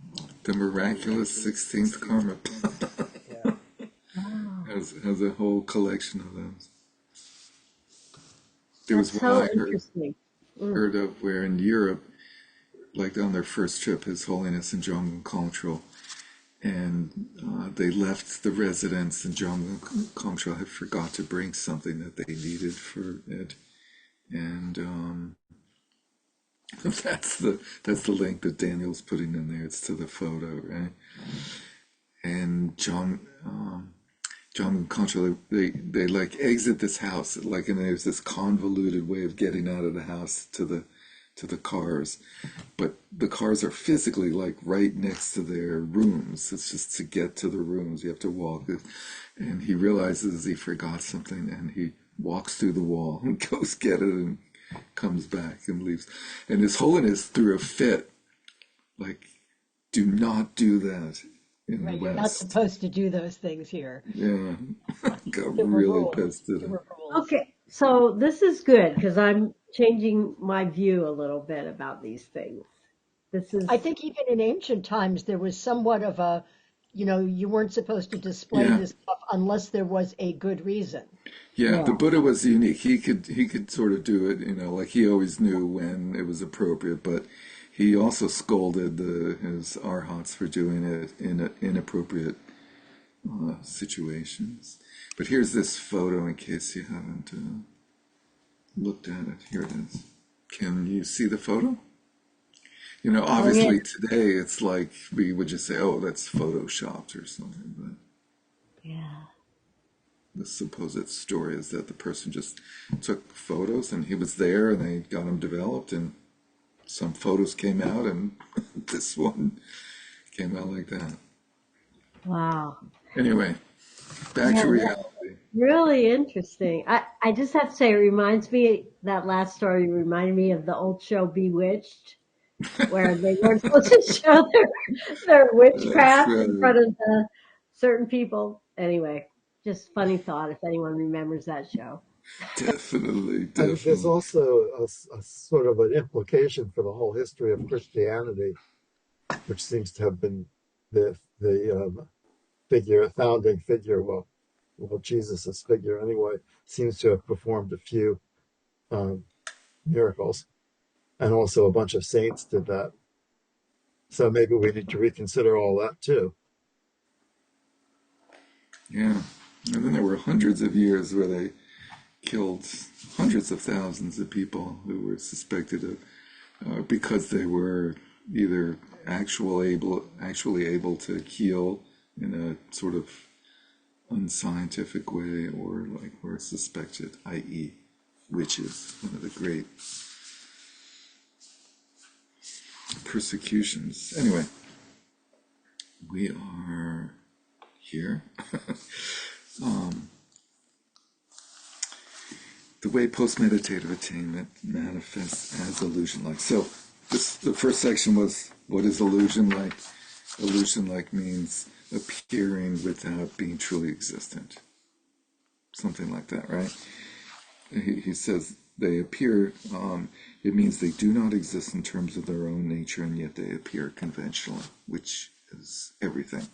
The Miraculous 16th Karmapa. Yeah. has a whole collection of those. There was That's one so I interesting. heard of where in Europe, like on their first trip, His Holiness and Jomgun Kongtrul, and they left the residence, and Jomgun Kongtrul had forgot to bring something that they needed for it, and that's the link that Daniel's putting in there. It's to the photo, right? And Jomgun Kongtrul, they like exit this house, like, and there's this convoluted way of getting out of the house to the cars, but the cars are physically like right next to their rooms. It's just to get to the rooms you have to walk, and he realizes he forgot something, and he walks through the wall and goes get it and comes back and leaves. And His Holiness threw a fit, like, do not do that in the West. You're not supposed to do those things here. Yeah. Got really pissed at him. Okay, so this is good because I'm changing my view a little bit about these things. I think even in ancient times there was somewhat of a, you weren't supposed to display this stuff unless there was a good reason. Yeah, the Yeah. Buddha was unique. He could sort of do it, like he always knew when it was appropriate, but he also scolded his arhats for doing it in inappropriate situations. But here's this photo in case you haven't looked at it. Here it is. Can you see the photo? Oh yeah. Obviously today it's like we would just say, "Oh, that's photoshopped or something," but Yeah. the supposed story is that the person just took photos and he was there and they got him developed and some photos came out and this one came out like that. Wow. Anyway, back Yeah, to that's reality. really interesting. I just have to say, it reminds me, that last story reminded me of the old show Bewitched, where they weren't supposed to show their That's witchcraft in right. front of the certain people. Anyway, just funny thought if anyone remembers that show. Definitely, And there's definitely. also a sort of an implication for the whole history of Christianity, which seems to have been the founding figure. Well, Jesus's figure anyway seems to have performed a few um, miracles, and also a bunch of saints did that. So maybe we need to reconsider all that too. Yeah. And then there were hundreds of years where they killed hundreds of thousands of people who were suspected of because they were either actually able to heal in a sort of unscientific way or like were suspected, i.e., witches, one of the great persecutions. Anyway, we are here. The way post-meditative attainment manifests as illusion-like. So the first section was, what is illusion-like? Illusion-like means appearing without being truly existent. Something like that, right? He says they appear, it means they do not exist in terms of their own nature, and yet they appear conventionally, which is everything.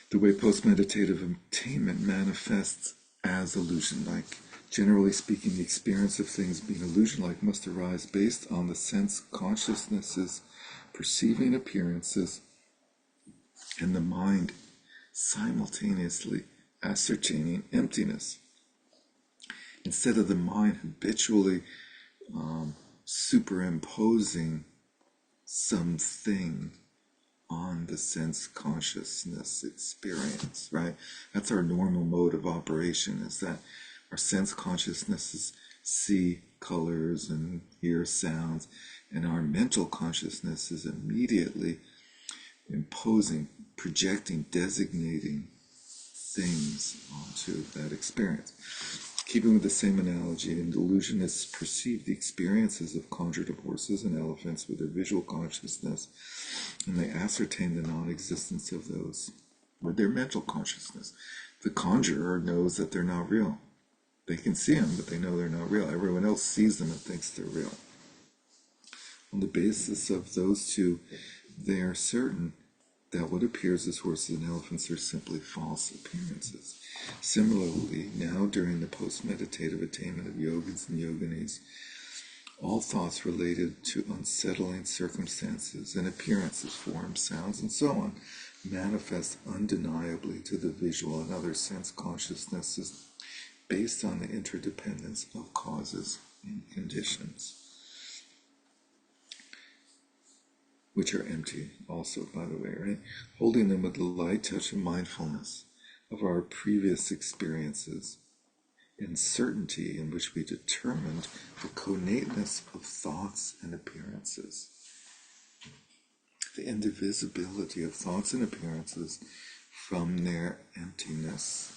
The way post-meditative attainment manifests as illusion-like. Generally speaking, the experience of things being illusion-like must arise based on the sense consciousnesses perceiving appearances and the mind simultaneously ascertaining emptiness. Instead of the mind habitually superimposing something on the sense consciousness experience, right? That's our normal mode of operation, is that our sense consciousnesses see colors and hear sounds, and our mental consciousness is immediately imposing, projecting, designating things onto that experience. Keeping with the same analogy, an illusionist perceive the experiences of conjured horses and elephants with their visual consciousness, and they ascertain the non-existence of those with their mental consciousness. The conjurer knows that they're not real. They can see them, but they know they're not real. Everyone else sees them and thinks they're real. On the basis of those two, they are certain that what appears as horses and elephants are simply false appearances. Similarly, now during the post-meditative attainment of yogins and yoginis, all thoughts related to unsettling circumstances and appearances, forms, sounds, and so on, manifest undeniably to the visual and other sense consciousnesses based on the interdependence of causes and conditions, which are empty also, by the way, right? Holding them with the light touch of mindfulness of our previous experiences and certainty in which we determined the connateness of thoughts and appearances, the indivisibility of thoughts and appearances from their emptiness.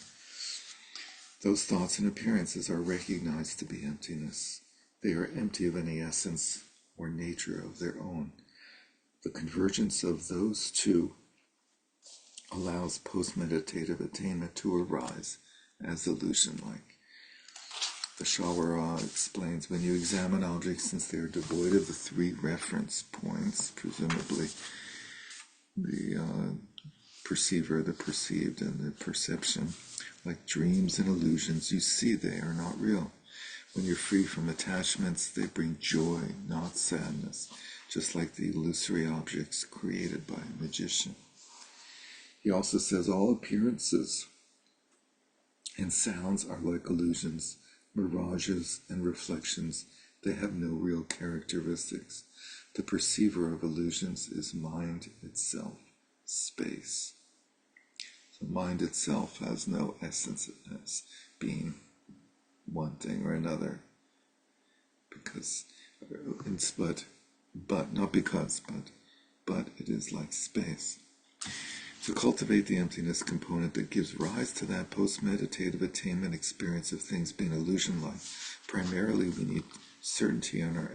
Those thoughts and appearances are recognized to be emptiness. They are empty of any essence or nature of their own. The convergence of those two allows post-meditative attainment to arise as illusion-like. The Shawara explains, when you examine objects, since they are devoid of the three reference points, presumably the perceiver, the perceived, and the perception. Like dreams and illusions, you see they are not real. When you're free from attachments, they bring joy, not sadness, just like the illusory objects created by a magician. He also says all appearances and sounds are like illusions, mirages, and reflections. They have no real characteristics. The perceiver of illusions is mind itself, space. So mind itself has no essence as being one thing or another, because but it is like space. To cultivate the emptiness component that gives rise to that post-meditative attainment experience of things being illusion-like, primarily we need certainty on our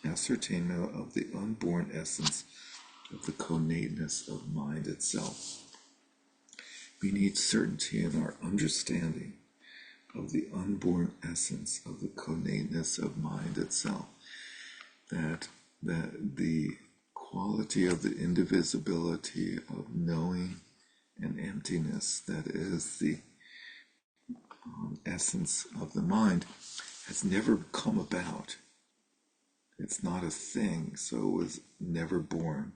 ascertainment of the unborn essence of the connateness of mind itself. We need certainty in our understanding of the unborn essence of the connateness of mind itself, that the quality of the indivisibility of knowing and emptiness, that is the essence of the mind, has never come about. It's not a thing, so it was never born.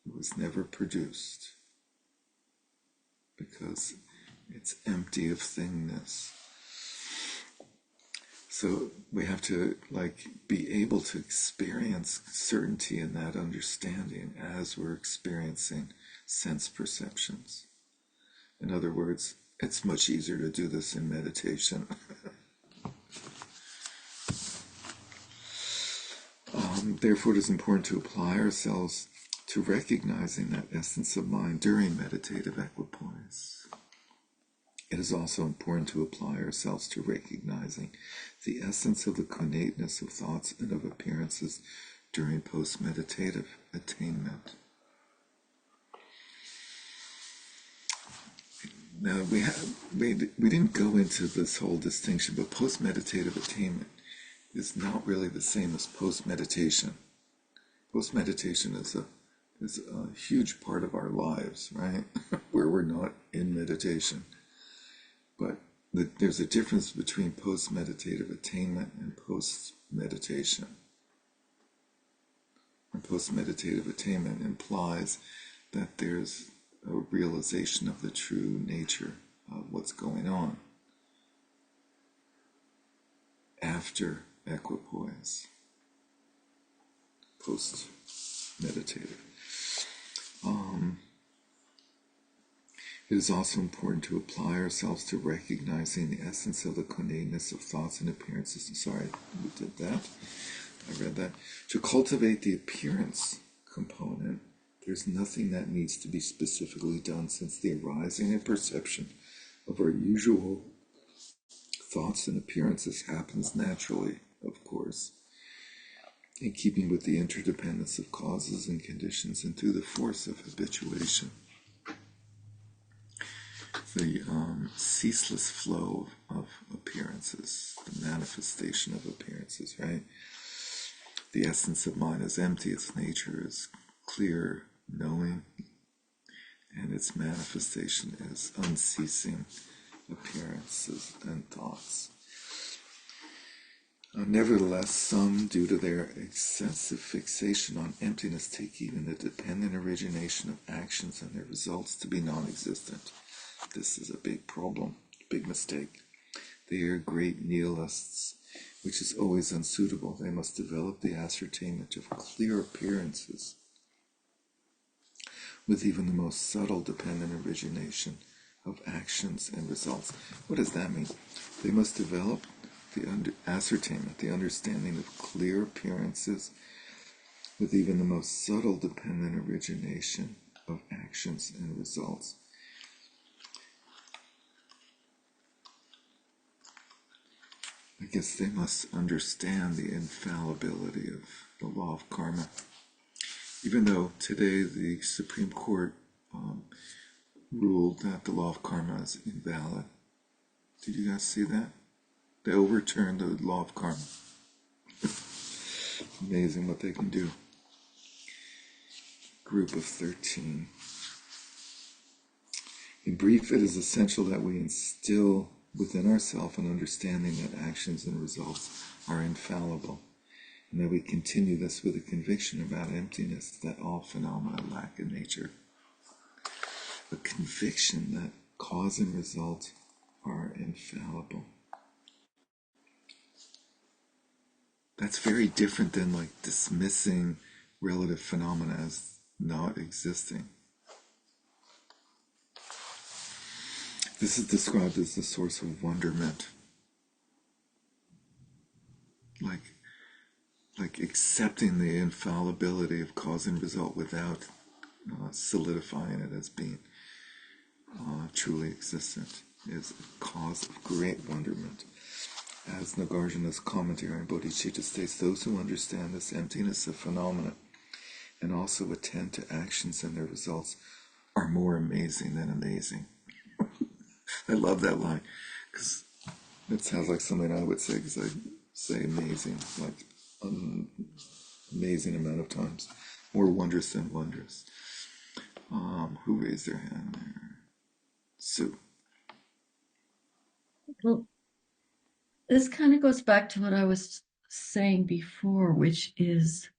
It was never produced, because it's empty of thingness. So we have to be able to experience certainty in that understanding as we're experiencing sense perceptions. In other words, it's much easier to do this in meditation. Therefore, it is important to apply ourselves to recognizing that essence of mind during meditative equipoise. It is also important to apply ourselves to recognizing the essence of the connateness of thoughts and of appearances during post-meditative attainment. Now, we didn't go into this whole distinction, but post-meditative attainment is not really the same as post-meditation. Post-meditation is a huge part of our lives, right? Where we're not in meditation. But there's a difference between post-meditative attainment and post-meditation. And post-meditative attainment implies that there's a realization of the true nature of what's going on after equipoise, post-meditative. It is also important to apply ourselves to recognizing the essence of the connateness of thoughts and appearances. Sorry, we did that. I read that. To cultivate the appearance component, there's nothing that needs to be specifically done, since the arising and perception of our usual thoughts and appearances happens naturally, of course, in keeping with the interdependence of causes and conditions and through the force of habituation. The ceaseless flow of appearances, the manifestation of appearances, right? The essence of mind is empty, its nature is clear, knowing, and its manifestation is unceasing appearances and thoughts. Nevertheless, some, due to their excessive fixation on emptiness, take even the dependent origination of actions and their results to be non-existent. This is a big problem, big mistake. They are great nihilists, which is always unsuitable. They must develop the ascertainment of clear appearances with even the most subtle dependent origination of actions and results. What does that mean? They must develop the ascertainment, the understanding of clear appearances with even the most subtle dependent origination of actions and results. I guess they must understand the infallibility of the law of karma. Even though today the Supreme Court ruled that the law of karma is invalid. Did you guys see that? They overturned the law of karma. Amazing what they can do. Group of 13. In brief, it is essential that we instill within ourselves an understanding that actions and results are infallible, and that we continue this with a conviction about emptiness that all phenomena lack in nature. A conviction that cause and result are infallible. That's very different than like dismissing relative phenomena as not existing. This is described as the source of wonderment. Like accepting the infallibility of cause and result without solidifying it as being truly existent is a cause of great wonderment. As Nagarjuna's commentary on Bodhicitta states, those who understand this emptiness of phenomena and also attend to actions and their results are more amazing than amazing. I love that line because it sounds like something I would say, because I say amazing like an amazing amount of times. More wondrous than wondrous. Who raised their hand there? Sue. Well, this kind of goes back to what I was saying before, which is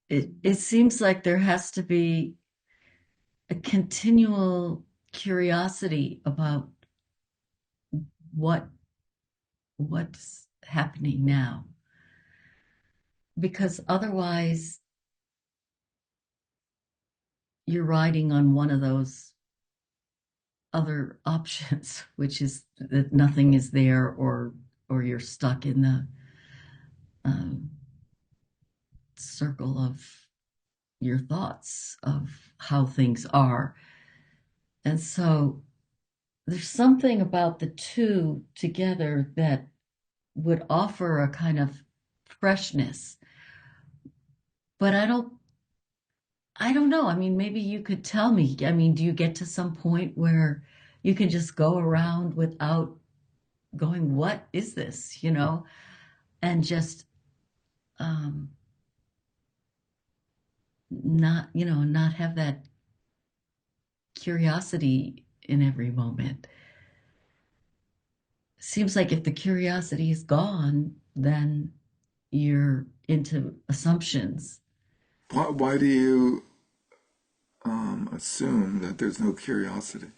it seems like there has to be a continual curiosity about what what's happening now, because otherwise you're riding on one of those other options, which is that nothing is there, or you're stuck in the um, circle of your thoughts of how things are. And so there's something about the two together that would offer a kind of freshness. But I don't know. I mean, maybe you could tell me. I mean, do you get to some point where you can just go around without going, what is this? And just not have that curiosity in every moment. Seems like if the curiosity is gone, then you're into assumptions. Why do you assume that there's no curiosity?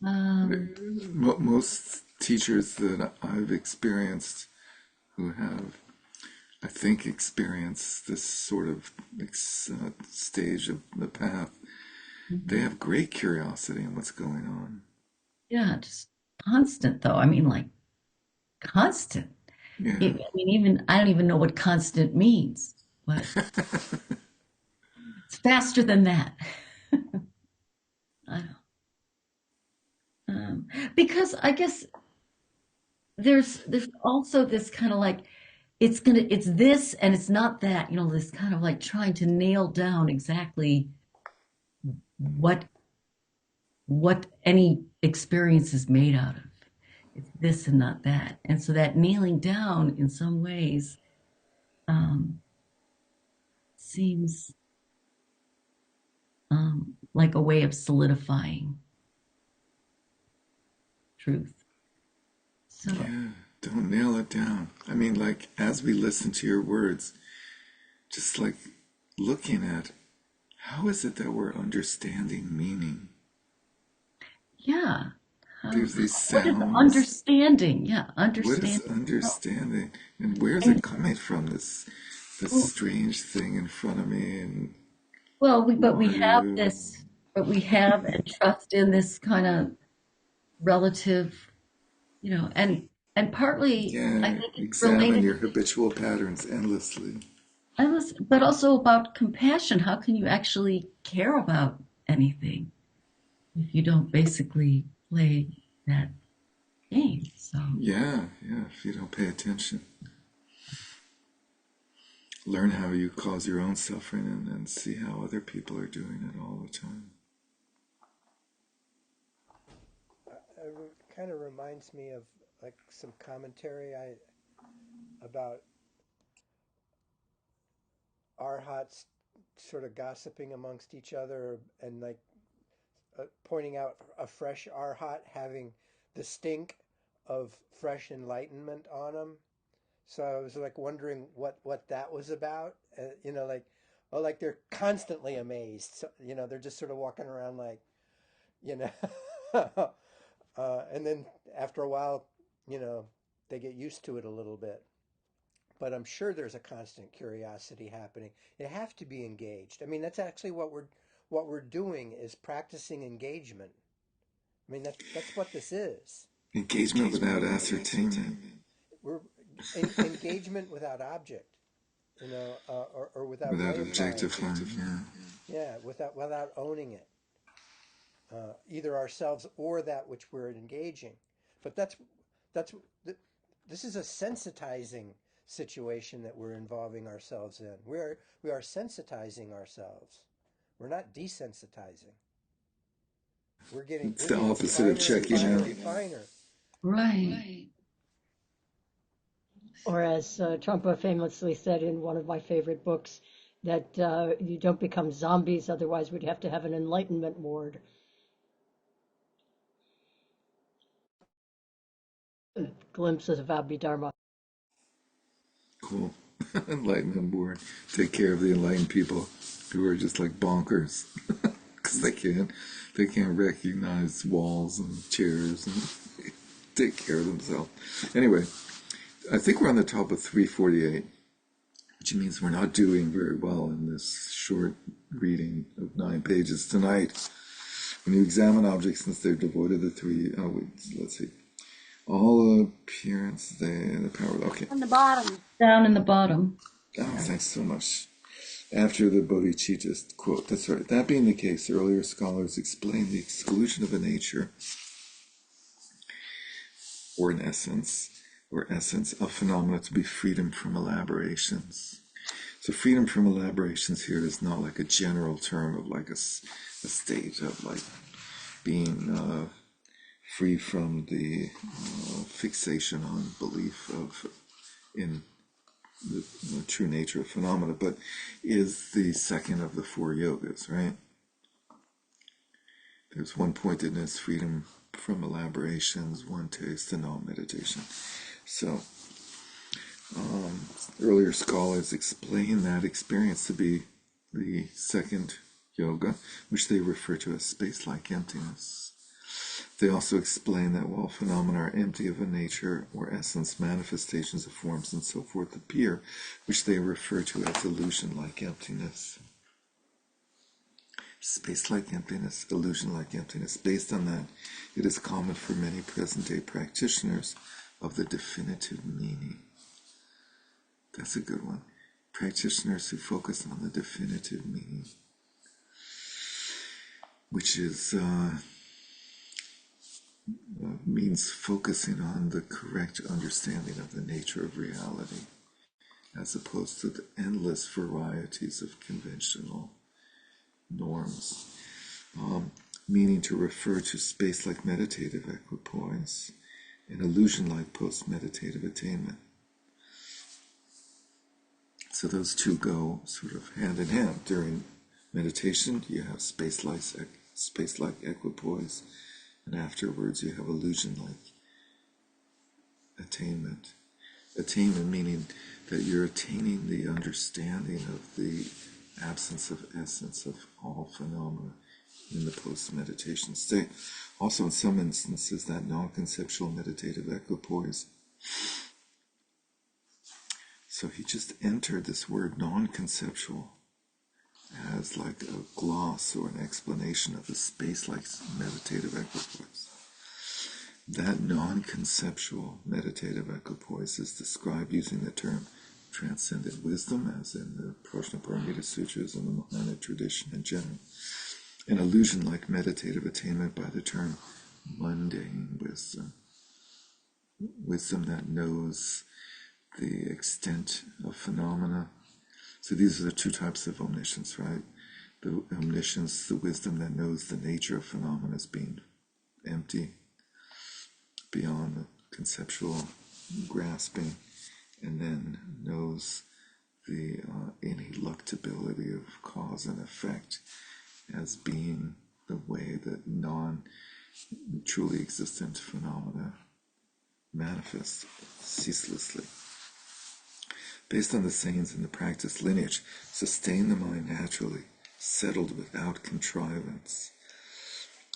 Um, Most teachers that I've experienced who have, I think, experienced this sort of stage of the path, they have great curiosity in what's going on. yeah, just constant though. I mean, like constant. Yeah. I mean, even I don't even know what constant means, but it's faster than that. I don't. Because I guess there's also this kind of like it's this and it's not that. This kind of like trying to nail down exactly what what any experience is made out of. It's this and not that. And so that nailing down in some ways um, seems like a way of solidifying truth. So, Yeah, don't nail it down. I mean, like, as we listen to your words, just like looking at how is it that we're understanding meaning? yeah. There's these What is sounds. understanding? Yeah, What is understanding. understanding? And where's it And, coming from? This well, strange thing in front of me, and but who we are have you? this, but we have and trust in this kind of relative, and partly I Yeah, think it's examine related. your habitual patterns endlessly. But also about compassion. How can you actually care about anything if you don't basically play that game? So, Yeah, yeah, if you don't pay attention. Learn how you cause your own suffering and then see how other people are doing it all the time. It kind of reminds me of like some commentary about arhats sort of gossiping amongst each other and like pointing out a fresh arhat having the stink of fresh enlightenment on them. So I was like wondering what that was about. Like, oh, like they're constantly amazed. So, they're just sort of walking around like, you know, and then after a while, they get used to it a little bit. But I'm sure there's a constant curiosity happening. You have to be engaged. I mean, that's actually what we're doing is practicing engagement. I mean, that's what this is. Engagement without ascertainment. We're engagement without object, or without Without reifying objectifying, it. yeah. Yeah, without owning it, either ourselves or that which we're engaging. But that's this is a sensitizing situation that we're involving ourselves in. We are sensitizing ourselves. We're not desensitizing. It's We're the getting opposite of finer and checking finer out. and finer. Right. Or as Trumpa famously said in one of my favorite books, that you don't become zombies, otherwise we'd have to have an enlightenment ward. Glimpses of Abhidharma. Cool. Enlightenment board. Take care of the enlightened people who are just like bonkers because they can't recognize walls and chairs and take care of themselves. Anyway, I think we're on the top of 348, which means we're not doing very well in this short reading of 9 pages tonight. When you examine objects since they're devoid of the three, let's see. All appearance, the power. Okay. On the bottom. Down in the bottom. Oh, thanks so much. After the bodhicitta quote, that's right. That being the case, earlier scholars explained the exclusion of a nature, or an essence, of phenomena to be freedom from elaborations. So freedom from elaborations here is not like a general term of like a state of like being free from the fixation on belief in the true nature of phenomena, but is the second of the 4 yogas, right? There's one pointedness, freedom from elaborations, one taste, and all meditation. So earlier scholars explain that experience to be the second yoga, which they refer to as space-like emptiness. They also explain that while phenomena are empty of a nature or essence, manifestations of forms and so forth appear, which they refer to as illusion-like emptiness. Space-like emptiness, illusion-like emptiness. Based on that, it is common for many present-day practitioners of the definitive meaning. That's a good one. Practitioners who focus on the definitive meaning, which is means focusing on the correct understanding of the nature of reality, as opposed to the endless varieties of conventional norms, meaning to refer to space-like meditative equipoise and illusion-like post-meditative attainment. So those two go sort of hand in hand. During meditation, you have space-like equipoise, and afterwards you have illusion-like attainment. Attainment meaning that you're attaining the understanding of the absence of essence of all phenomena in the post-meditation state. Also, in some instances, that non-conceptual meditative equipoise. So he just entered this word non-conceptual as like a gloss or an explanation of the space-like meditative equipoise. That non-conceptual meditative equipoise is described using the term transcendent wisdom, as in the Prajnaparamita Sutras and the Mahayana tradition in general. An illusion-like meditative attainment by the term mundane wisdom. Wisdom that knows the extent of phenomena. So these are the 2 types of omniscience, right? The omniscience, the wisdom that knows the nature of phenomena as being empty, beyond the conceptual grasping, and then knows the ineluctability of cause and effect as being the way that truly existent phenomena manifest ceaselessly. Based on the sayings in the practice lineage, sustain the mind naturally, settled without contrivance,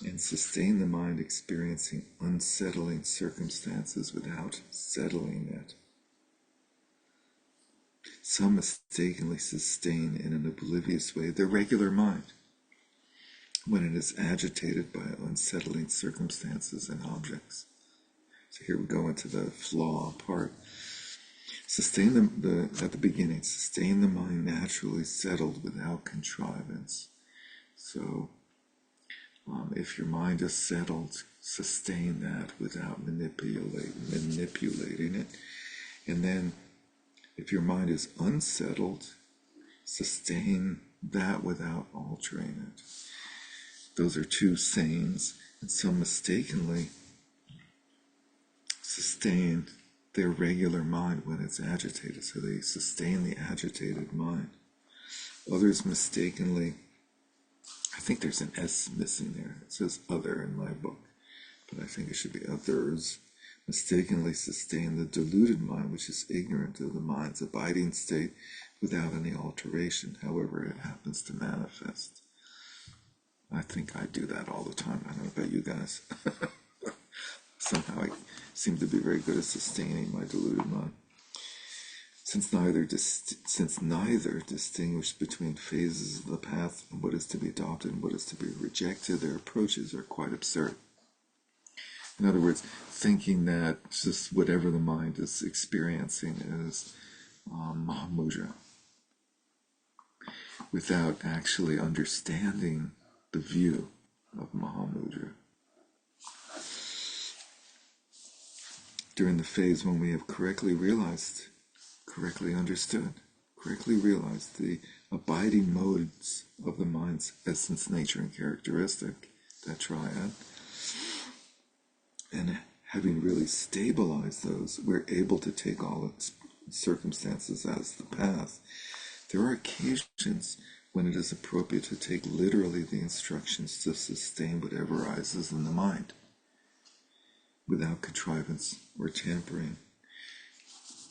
and sustain the mind experiencing unsettling circumstances without settling it. Some mistakenly sustain in an oblivious way the regular mind when it is agitated by unsettling circumstances and objects. So here we go into the flaw part. Sustain at the beginning, sustain the mind naturally settled without contrivance. So if your mind is settled, sustain that without manipulating it. And then if your mind is unsettled, sustain that without altering it. Those are two sayings, and some mistakenly sustain their regular mind when it's agitated, so they sustain the agitated mind. Others mistakenly, I think there's an S missing there. It says other in my book, but I think it should be others, mistakenly sustain the deluded mind, which is ignorant of the mind's abiding state without any alteration, however it happens to manifest. I think I do that all the time. I don't know about you guys. Somehow I seem to be very good at sustaining my deluded mind. Since neither distinguish between phases of the path and what is to be adopted and what is to be rejected, their approaches are quite absurd. In other words, thinking that just whatever the mind is experiencing is Mahamudra, without actually understanding the view of Mahamudra. During the phase when we have correctly understood, correctly realized the abiding modes of the mind's essence, nature, and characteristic, that triad, and having really stabilized those, we're able to take all its circumstances as the path. There are occasions when it is appropriate to take literally the instructions to sustain whatever arises in the mind, without contrivance or tampering.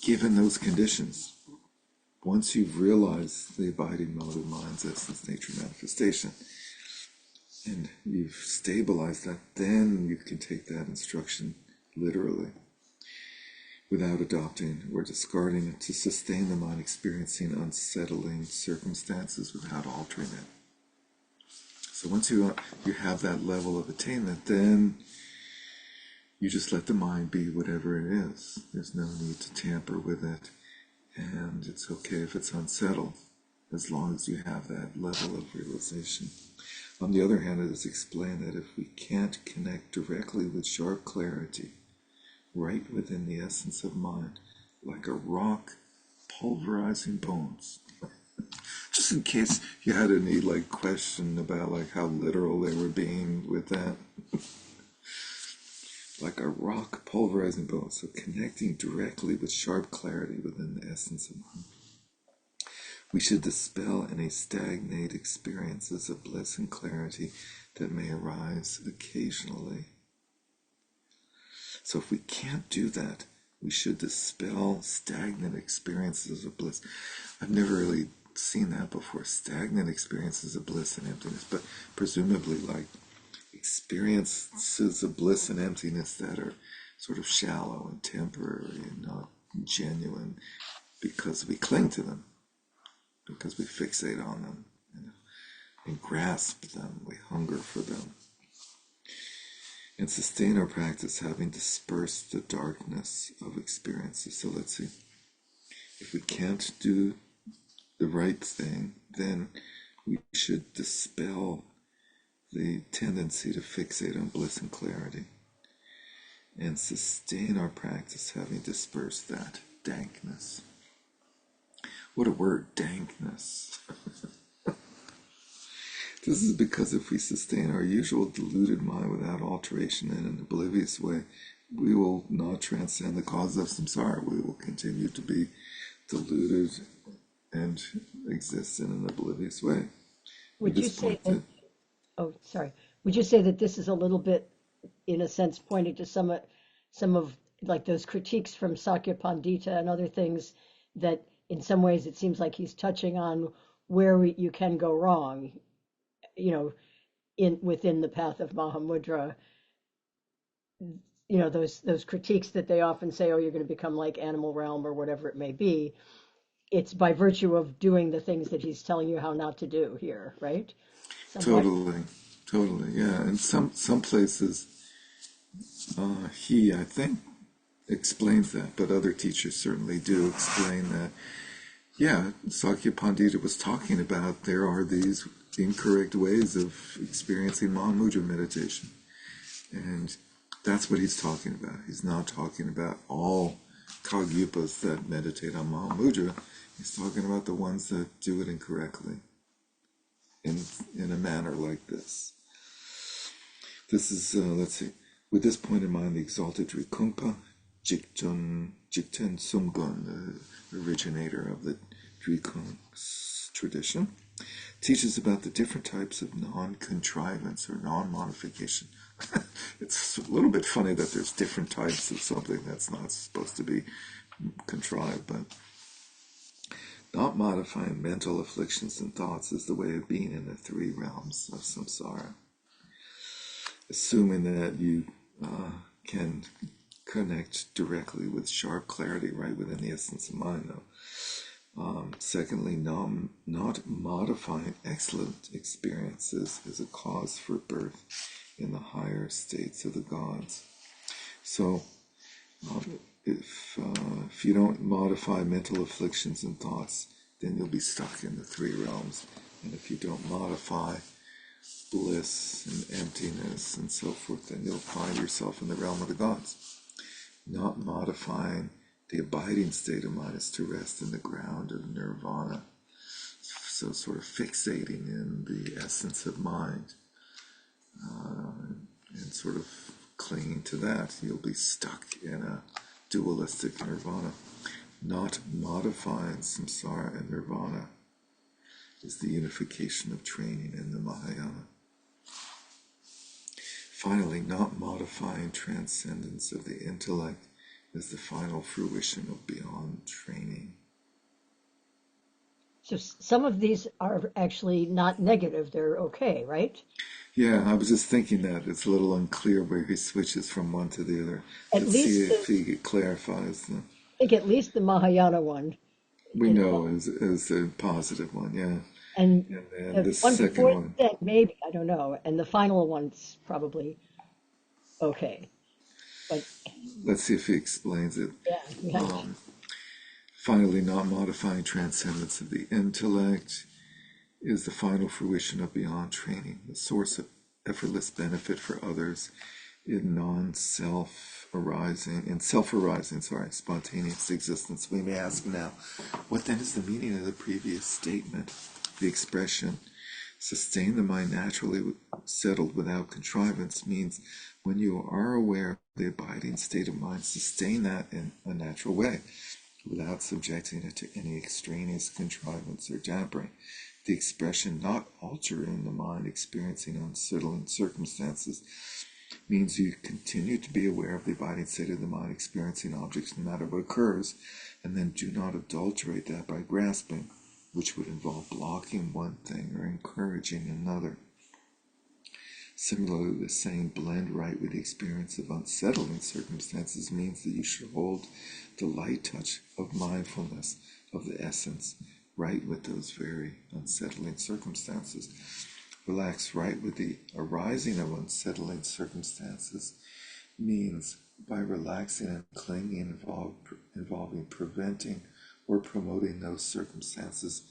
Given those conditions, once you've realized the abiding mode of mind's essence, nature, manifestation, and you've stabilized that, then you can take that instruction literally, without adopting or discarding it, to sustain the mind experiencing unsettling circumstances without altering it. So once you have that level of attainment, then you just let the mind be whatever it is. There's no need to tamper with it, and it's okay if it's unsettled, as long as you have that level of realization. On the other hand, it is explained that if we can't connect directly with sharp clarity, right within the essence of mind, like a rock pulverizing bones, just in case you had any question about how literal they were being with that. Like a rock pulverizing bones, so connecting directly with sharp clarity within the essence of mind. We should dispel any stagnate experiences of bliss and clarity that may arise occasionally. So if we can't do that, we should dispel stagnant experiences of bliss. I've never really seen that before, stagnant experiences of bliss and emptiness, but presumably experiences of bliss and emptiness that are sort of shallow and temporary and not genuine, because we cling to them, because we fixate on them, and grasp them, we hunger for them, and sustain our practice having dispersed the darkness of experiences. So let's see, if we can't do the right thing, then we should dispel the tendency to fixate on bliss and clarity, and sustain our practice having dispersed that dankness. What a word, dankness. This is because if we sustain our usual deluded mind without alteration in an oblivious way, we will not transcend the cause of samsara. We will continue to be deluded and exists in an oblivious way. At Would you this say point, that, oh, sorry, would you say that this is a little bit, in a sense, pointing to some of like those critiques from Sakya Pandita and other things that in some ways it seems like he's touching on where you can go wrong, you know, in within the path of Mahamudra, those critiques that they often say, oh, you're going to become like animal realm or whatever it may be. It's by virtue of doing the things that he's telling you how not to do here, right? Somewhat. totally, yeah. In some places, he, I think, explains that, but other teachers certainly do explain that. Yeah, Sakya Pandita was talking about there are these incorrect ways of experiencing Mahamudra meditation. And that's what he's talking about. He's not talking about all Kagyupas that meditate on Mahamudra. He's talking about the ones that do it incorrectly in a manner like this. This is, let's see, with this point in mind, the exalted Drikungpa, Jigten Sumgun, the originator of the Drikung tradition, teaches about the different types of non-contrivance or non-modification. It's a little bit funny that there's different types of something that's not supposed to be contrived, but not modifying mental afflictions and thoughts is the way of being in the three realms of samsara. Assuming that you can connect directly with sharp clarity right within the essence of mind, though. Secondly, not modifying excellent experiences is a cause for birth in the higher states of the gods. So, if you don't modify mental afflictions and thoughts, then you'll be stuck in the three realms. And if you don't modify bliss and emptiness and so forth, then you'll find yourself in the realm of the gods. Not modifying the abiding state of mind is to rest in the ground of nirvana. So sort of fixating in the essence of mind and sort of clinging to that, you'll be stuck in a dualistic nirvana. Not modifying samsara and nirvana is the unification of training in the Mahayana. Finally, not modifying transcendence of the intellect is the final fruition of beyond training. So some of these are actually not negative, they're okay, right? Yeah, I was just thinking that it's a little unclear where he switches from one to the other. At Let's see least if he clarifies them. I think at least the Mahayana one We is know is a positive one, yeah. and And then the the one second before one, that, maybe, I don't know. And the final one's probably okay. But let's see if he explains it. yeah. Finally, not modifying transcendence of the intellect is the final fruition of beyond training, the source of effortless benefit for others in self-arising, spontaneous existence. We may ask now, what then is the meaning of the previous statement? The expression, sustain the mind naturally settled without contrivance, means when you are aware of the abiding state of mind, sustain that in a natural way, without subjecting it to any extraneous contrivance or dampering. The expression not altering the mind, experiencing unsettling circumstances, means you continue to be aware of the abiding state of the mind, experiencing objects no matter what occurs, and then do not adulterate that by grasping, which would involve blocking one thing or encouraging another. Similarly, the saying blend right with the experience of unsettling circumstances means that you should hold the light touch of mindfulness of the essence right with those very unsettling circumstances. Relax right with the arising of unsettling circumstances means by relaxing and clinging involving preventing or promoting those circumstances,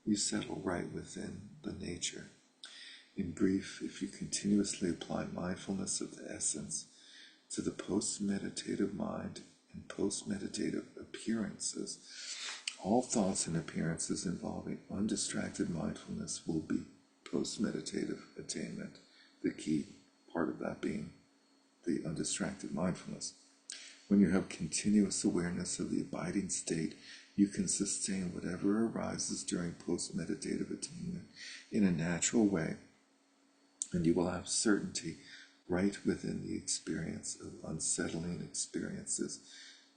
you settle right within the nature. In brief, if you continuously apply mindfulness of the essence to the post-meditative mind and post-meditative appearances, all thoughts and appearances involving undistracted mindfulness will be post-meditative attainment, the key part of that being the undistracted mindfulness. When you have continuous awareness of the abiding state, You can sustain whatever arises during post-meditative attainment in a natural way, and you will have certainty right within the experience of unsettling experiences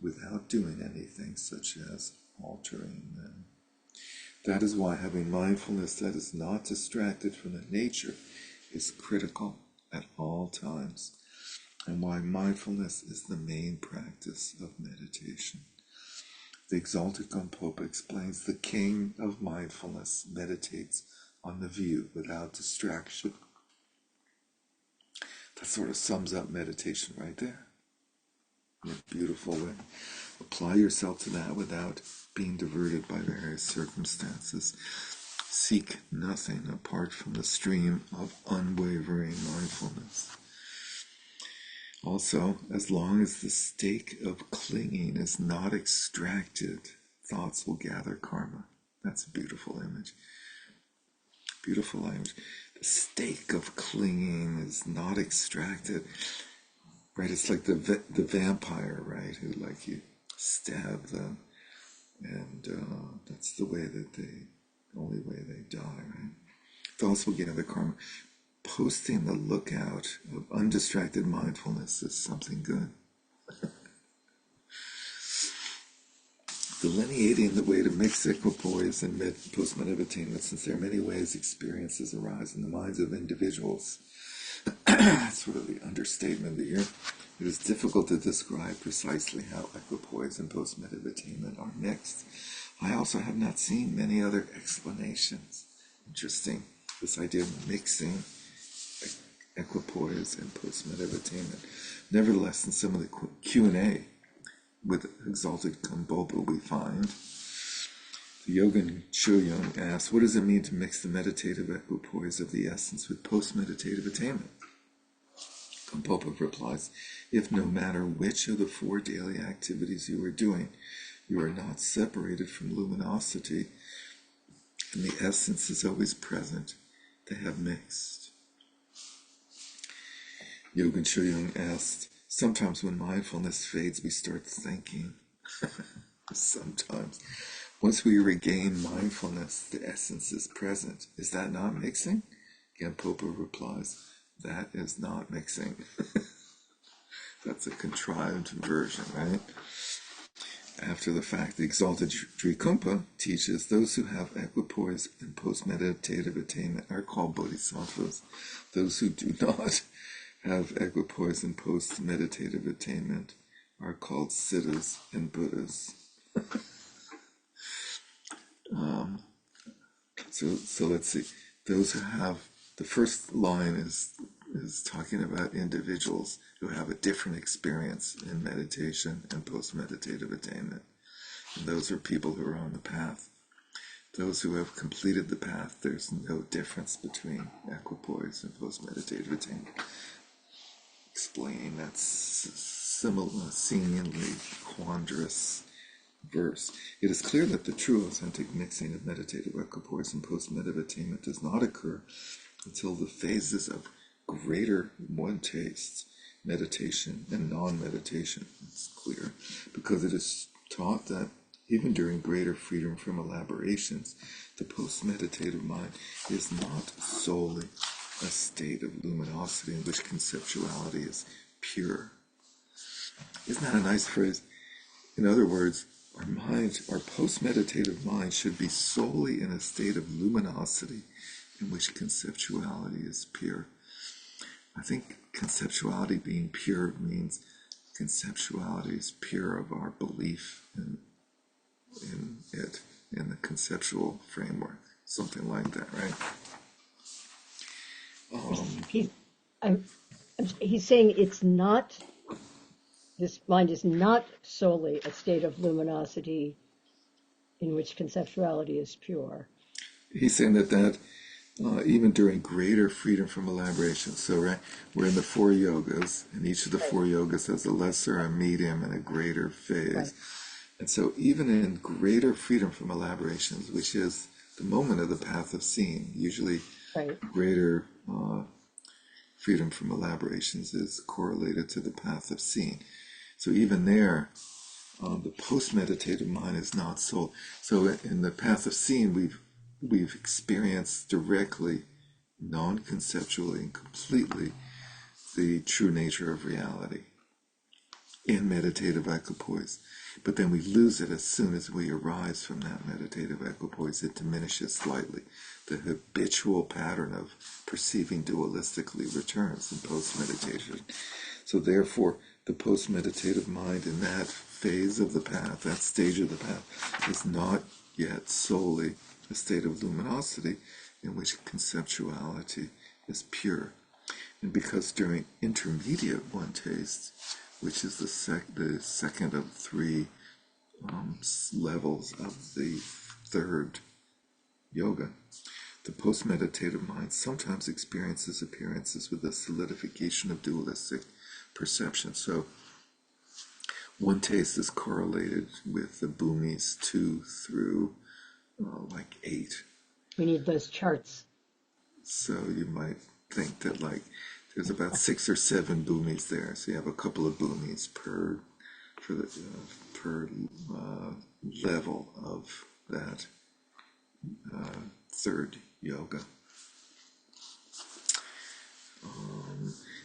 without doing anything such as altering them. That is why having mindfulness that is not distracted from the nature is critical at all times, and why mindfulness is the main practice of meditation. The exalted Gampopa explains the king of mindfulness meditates on the view without distraction. That sort of sums up meditation right there in a beautiful way. Apply yourself to that without being diverted by various circumstances. Seek nothing apart from the stream of unwavering mindfulness. Also, as long as the stake of clinging is not extracted, thoughts will gather karma. That's a beautiful image. Beautiful language. The stake of clinging is not extracted. Right? It's like the vampire, right? Who, like, you stab them, and that's the only way they die, right? Thoughts will gather karma. Posting the lookout of undistracted mindfulness is something good. Delineating the way to mix equipoise and post-meditative attainment, since there are many ways experiences arise in the minds of individuals. That's sort of the understatement here. It is difficult to describe precisely how equipoise and post-meditative attainment are mixed. I also have not seen many other explanations. Interesting, this idea of mixing equipoise and post-meditative attainment. Nevertheless, in some of the Q&A with Exalted Gampopa, we find the Yogin Choyong asks, what does it mean to mix the meditative equipoise of the essence with post-meditative attainment? Gampopa replies, if no matter which of the 4 daily activities you are doing, you are not separated from luminosity, and the essence is always present, they have mixed. Yogin Choyong asked, sometimes when mindfulness fades, we start thinking. Sometimes. Once we regain mindfulness, the essence is present. Is that not mixing? Gampopa replies, that is not mixing. That's a contrived version, right? After the fact, the exalted Trikumpa teaches those who have equipoise and post-meditative attainment are called bodhisattvas. Those who do not have equipoise and post-meditative attainment are called siddhas and buddhas. So let's see. Those who have, the first line is talking about individuals who have a different experience in meditation and post-meditative attainment. And those are people who are on the path. Those who have completed the path, there's no difference between equipoise and post-meditative attainment. Explaining that seemingly quandrous verse. It is clear that the true authentic mixing of meditative equipoise and post-meditative attainment does not occur until the phases of greater one tastes, meditation and non-meditation. It's clear, because it is taught that even during greater freedom from elaborations, the post-meditative mind is not solely a state of luminosity in which conceptuality is pure. Isn't that a nice phrase? In other words, our post-meditative mind should be solely in a state of luminosity in which conceptuality is pure. I think conceptuality being pure means conceptuality is pure of our belief in it, in the conceptual framework, something like that, right? He's saying it's not, this mind is not solely a state of luminosity in which conceptuality is pure. He's saying that even during greater freedom from elaboration, so right, we're in the 4 yogas, and each of the 4 yogas has a lesser, a medium, and a greater phase. Right. And so even in greater freedom from elaborations, which is the moment of the path of seeing, usually greater freedom from elaborations is correlated to the path of seeing. So even there, The post-meditative mind is not so. So in the path of seeing, we've experienced directly, non-conceptually, and completely the true nature of reality in meditative equipoise. But then we lose it as soon as we arise from that meditative equipoise. It diminishes slightly. The habitual pattern of perceiving dualistically returns in post-meditation. So therefore, the post-meditative mind in that phase of the path, that stage of the path, is not yet solely a state of luminosity in which conceptuality is pure. And because during intermediate one taste, which is the second of three levels of the third yoga, the post-meditative mind sometimes experiences appearances with the solidification of dualistic perception. So one taste is correlated with the bhumis 2 through 8. We need those charts. So you might think that there's about 6 or 7 bhumis there. So you have a couple of bhumis per level of that third yoga.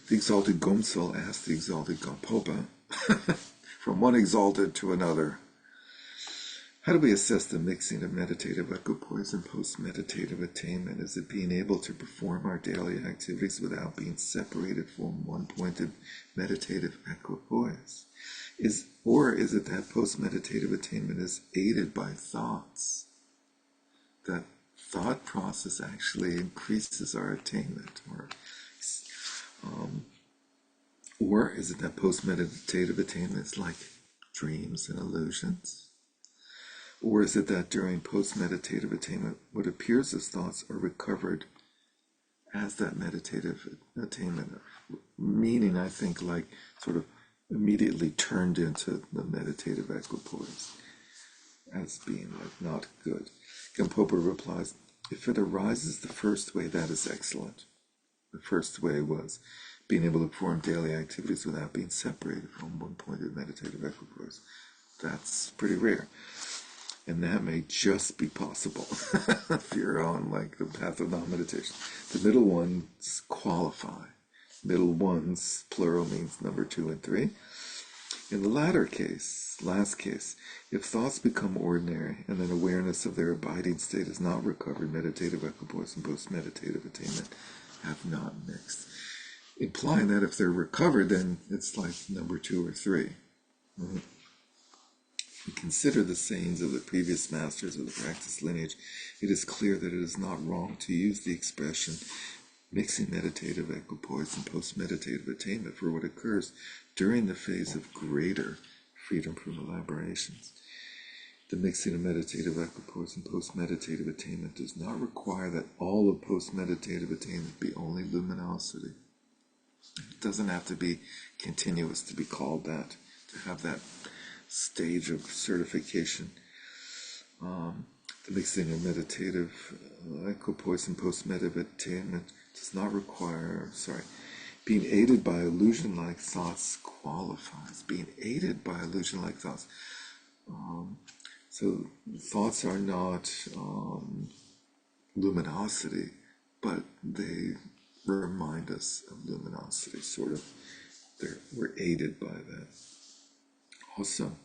The exalted Gomsal asked the exalted Gampopa, from one exalted to another, how do we assess the mixing of meditative equipoise and post-meditative attainment? Is it being able to perform our daily activities without being separated from one-pointed meditative equipoise? Or is it that post-meditative attainment is aided by thoughts? That thought process actually increases our attainment? Or is it that post-meditative attainment is like dreams and illusions? Or is it that during post-meditative attainment, what appears as thoughts are recovered as that meditative attainment? Meaning, I think, sort of immediately turned into the meditative equipoise as being not good. Gampopa replies, if it arises the first way, that is excellent. The first way was being able to perform daily activities without being separated from one-pointed meditative equipoise. That's pretty rare. And that may just be possible if you're on the path of non-meditation. The middle ones qualify. Middle ones, plural, means number 2 and 3. In the latter case, last case, if thoughts become ordinary and then awareness of their abiding state is not recovered, meditative equipoise and post-meditative attainment have not mixed. Implying that if they're recovered, then it's like number 2 or 3. Mm-hmm. If we consider the sayings of the previous masters of the practice lineage, it is clear that it is not wrong to use the expression mixing meditative equipoise and post-meditative attainment for what occurs during the phase of greater freedom from elaborations. The mixing of meditative equipoise and post-meditative attainment does not require that all of post-meditative attainment be only luminosity. It doesn't have to be continuous to be called that, to have that stage of certification. The mixing of meditative equipoise and post-meditative attainment does not require, being aided by illusion-like thoughts qualifies. Being aided by illusion-like thoughts. So thoughts are not luminosity, but they remind us of luminosity, sort of. We're aided by that. Also,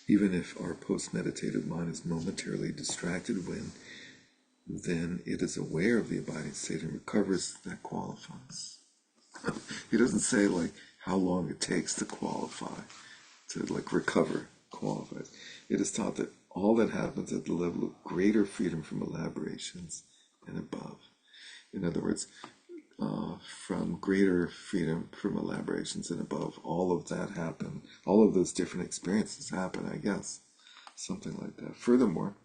even if our post-meditative mind is momentarily distracted then it is aware of the abiding state and recovers, that qualifies. He doesn't say how long it takes to qualify, to recover qualifies. It is taught that all that happens at the level of greater freedom from elaborations and above. In other words, from greater freedom from elaborations and above, all of that happen, all of those different experiences happen, I guess. Something like that. Furthermore,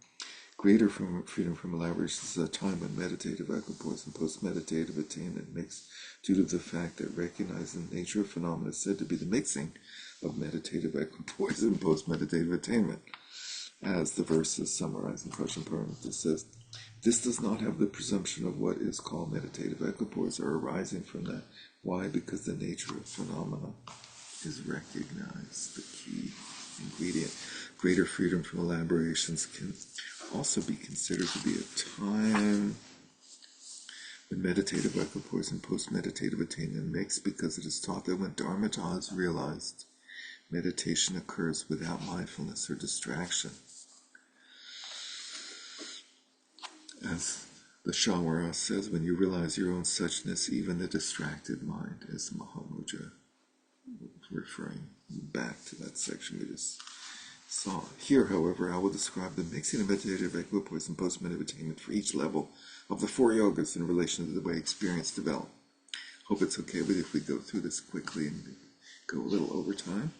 greater freedom from elaborations is a time when meditative equipoise and post-meditative attainment mix, due to the fact that recognizing the nature of phenomena is said to be the mixing of meditative equipoise and post-meditative attainment. As the verses summarize in question permanent, it says, this does not have the presumption of what is called meditative equipoise or arising from that. Why? Because the nature of phenomena is recognized, the key. ingredient. Greater freedom from elaborations can also be considered to be a time when meditative equipoise and post-meditative attainment mix, because it is taught that when dharmata is realized, meditation occurs without mindfulness or distraction. As the Shawara says, when you realize your own suchness, even the distracted mind is Mahamudra, referring back to that section we just saw. Here, however, I will describe the mixing of meditative equipoise and post-meditative attainment for each level of the 4 yogas in relation to the way experience develop. Hope it's okay with you if we go through this quickly and go a little over time.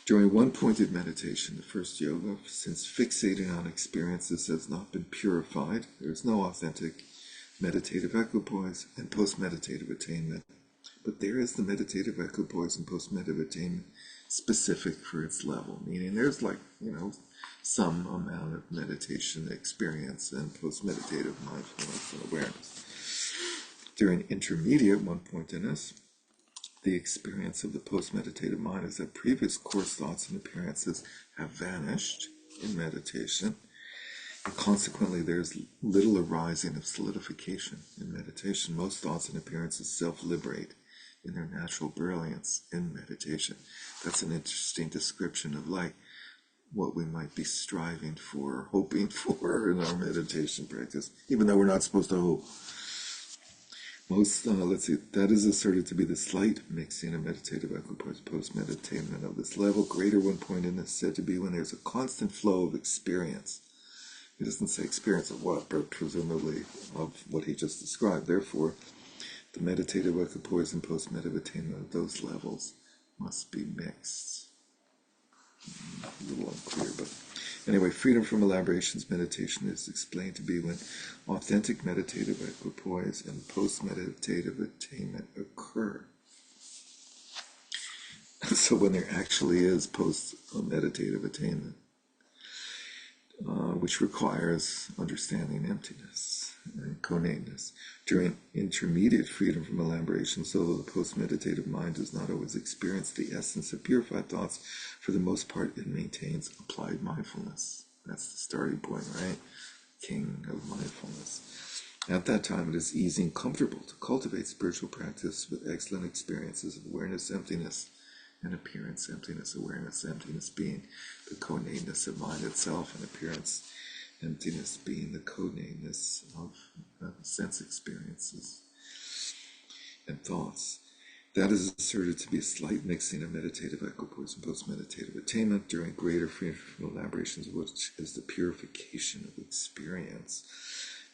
During one-pointed meditation, the first yoga, since fixating on experiences has not been purified, there is no authentic meditative equipoise and post-meditative attainment. But there is the meditative equipoise and post-meditative attainment specific for its level, meaning there's some amount of meditation experience and post-meditative mindfulness and awareness. During intermediate one-pointedness, the experience of the post-meditative mind is that previous coarse thoughts and appearances have vanished in meditation, and consequently there's little arising of solidification in meditation. Most thoughts and appearances self-liberate in their natural brilliance in meditation. That's an interesting description of what we might be striving for, hoping for in our meditation practice, even though we're not supposed to hope. That is asserted to be the slight mixing of meditative equipoise post-meditation of this level. Greater one-pointedness said to be when there's a constant flow of experience. He doesn't say experience of what, but presumably of what he just described. Therefore, the meditative equipoise and post-meditative attainment of those levels must be mixed. A little unclear, but anyway, freedom from elaborations meditation is explained to be when authentic meditative equipoise and post-meditative attainment occur. So when there actually is post-meditative attainment, which requires understanding emptiness and conateness. During intermediate freedom from elaborations, although the post-meditative mind does not always experience the essence of purified thoughts, for the most part it maintains applied mindfulness. That's the starting point, right? King of mindfulness. At that time, it is easy and comfortable to cultivate spiritual practice with excellent experiences of awareness, emptiness, and appearance, emptiness, awareness, emptiness being the conateness of mind itself, and appearance, emptiness being the conateness of sense experiences and thoughts. That is asserted to be a slight mixing of meditative equipoise and post-meditative attainment during greater freedom from elaborations, which is the purification of experience.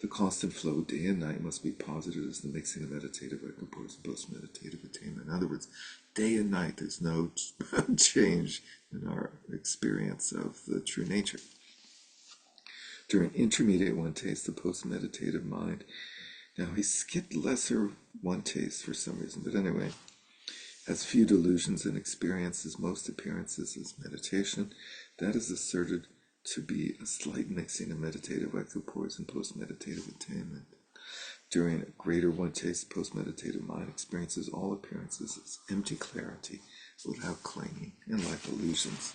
The constant flow day and night must be posited as the mixing of meditative equipoise and post-meditative attainment. In other words, day and night, there's no change in our experience of the true nature. During intermediate one taste, the post-meditative mind, now he skipped lesser one taste for some reason, but anyway, has few delusions and experiences most appearances as meditation. That is asserted to be a slight mixing of meditative equipoise and post-meditative attainment. During a greater one taste, post-meditative mind experiences all appearances as empty clarity without clinging and like illusions,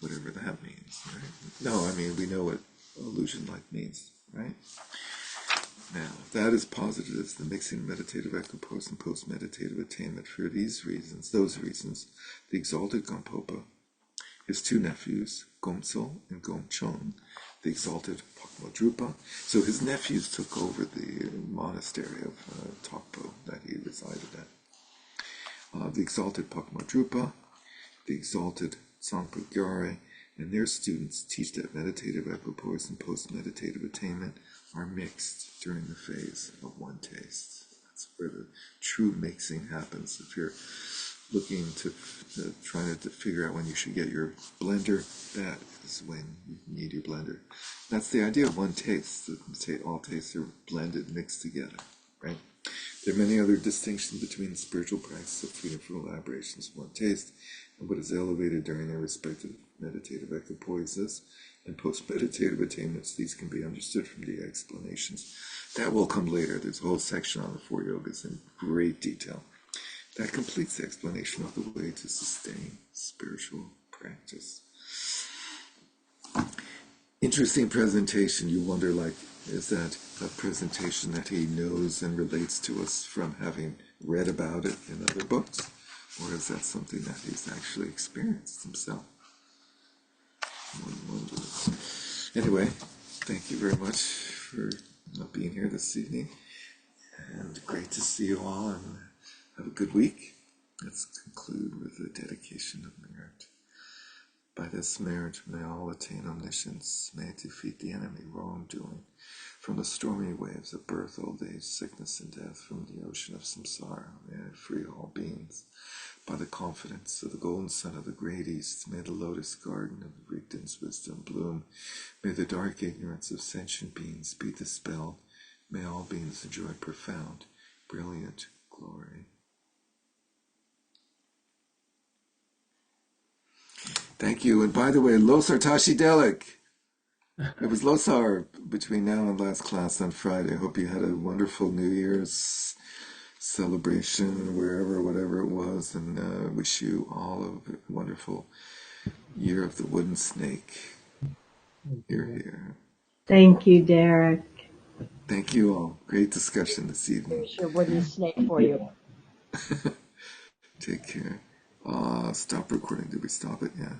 whatever that means, right? No, I mean, we know what illusion-like means, right? Now, that is posited as the mixing of meditative equipoise and post-meditative attainment. For those reasons, the exalted Gampopa, his 2 nephews, Gomso and Gomchon, the exalted Pakmadrupa. So his nephews took over the monastery of Tokpo that he resided at. The exalted Pakmadrupa, the exalted Tsangpo Gyare, and their students teach that meditative equipoise and post-meditative attainment are mixed during the phase of one taste. That's where the true mixing happens. If you're looking to trying to figure out when you should get your blender, that is when you need your blender. That's the idea of one taste. All tastes are blended, mixed together, right? There are many other distinctions between the spiritual practice of freedom from elaborations of one taste and what is elevated during their respective meditative equipoises and post-meditative attainments. These can be understood from the explanations. That will come later. There's a whole section on the 4 yogas in great detail. That completes the explanation of the way to sustain spiritual practice. Interesting presentation. You wonder, like, is that a presentation that he knows and relates to us from having read about it in other books? Or is that something that he's actually experienced himself? One wonders. Anyway, thank you very much for being here this evening. And great to see you all, and have a good week. Let's conclude with the dedication of merit. By this merit may all attain omniscience, may it defeat the enemy wrongdoing, from the stormy waves of birth, old age, sickness, and death, from the ocean of samsara, may it free all beings. By the confidence of the golden sun of the great east, may the lotus garden of the Rigdon's wisdom bloom, may the dark ignorance of sentient beings be dispelled, may all beings enjoy profound, brilliant glory. Thank you. And by the way, Losar Tashi Delik. It was Losar between now and last class on Friday. I hope you had a wonderful New Year's celebration, wherever, whatever it was, and wish you all a wonderful year of the wooden snake. Here. Thank you, Derek. Thank you all. Great discussion this evening. Here's your wooden snake for you. Take care. Stop recording. Did we stop it? Yeah.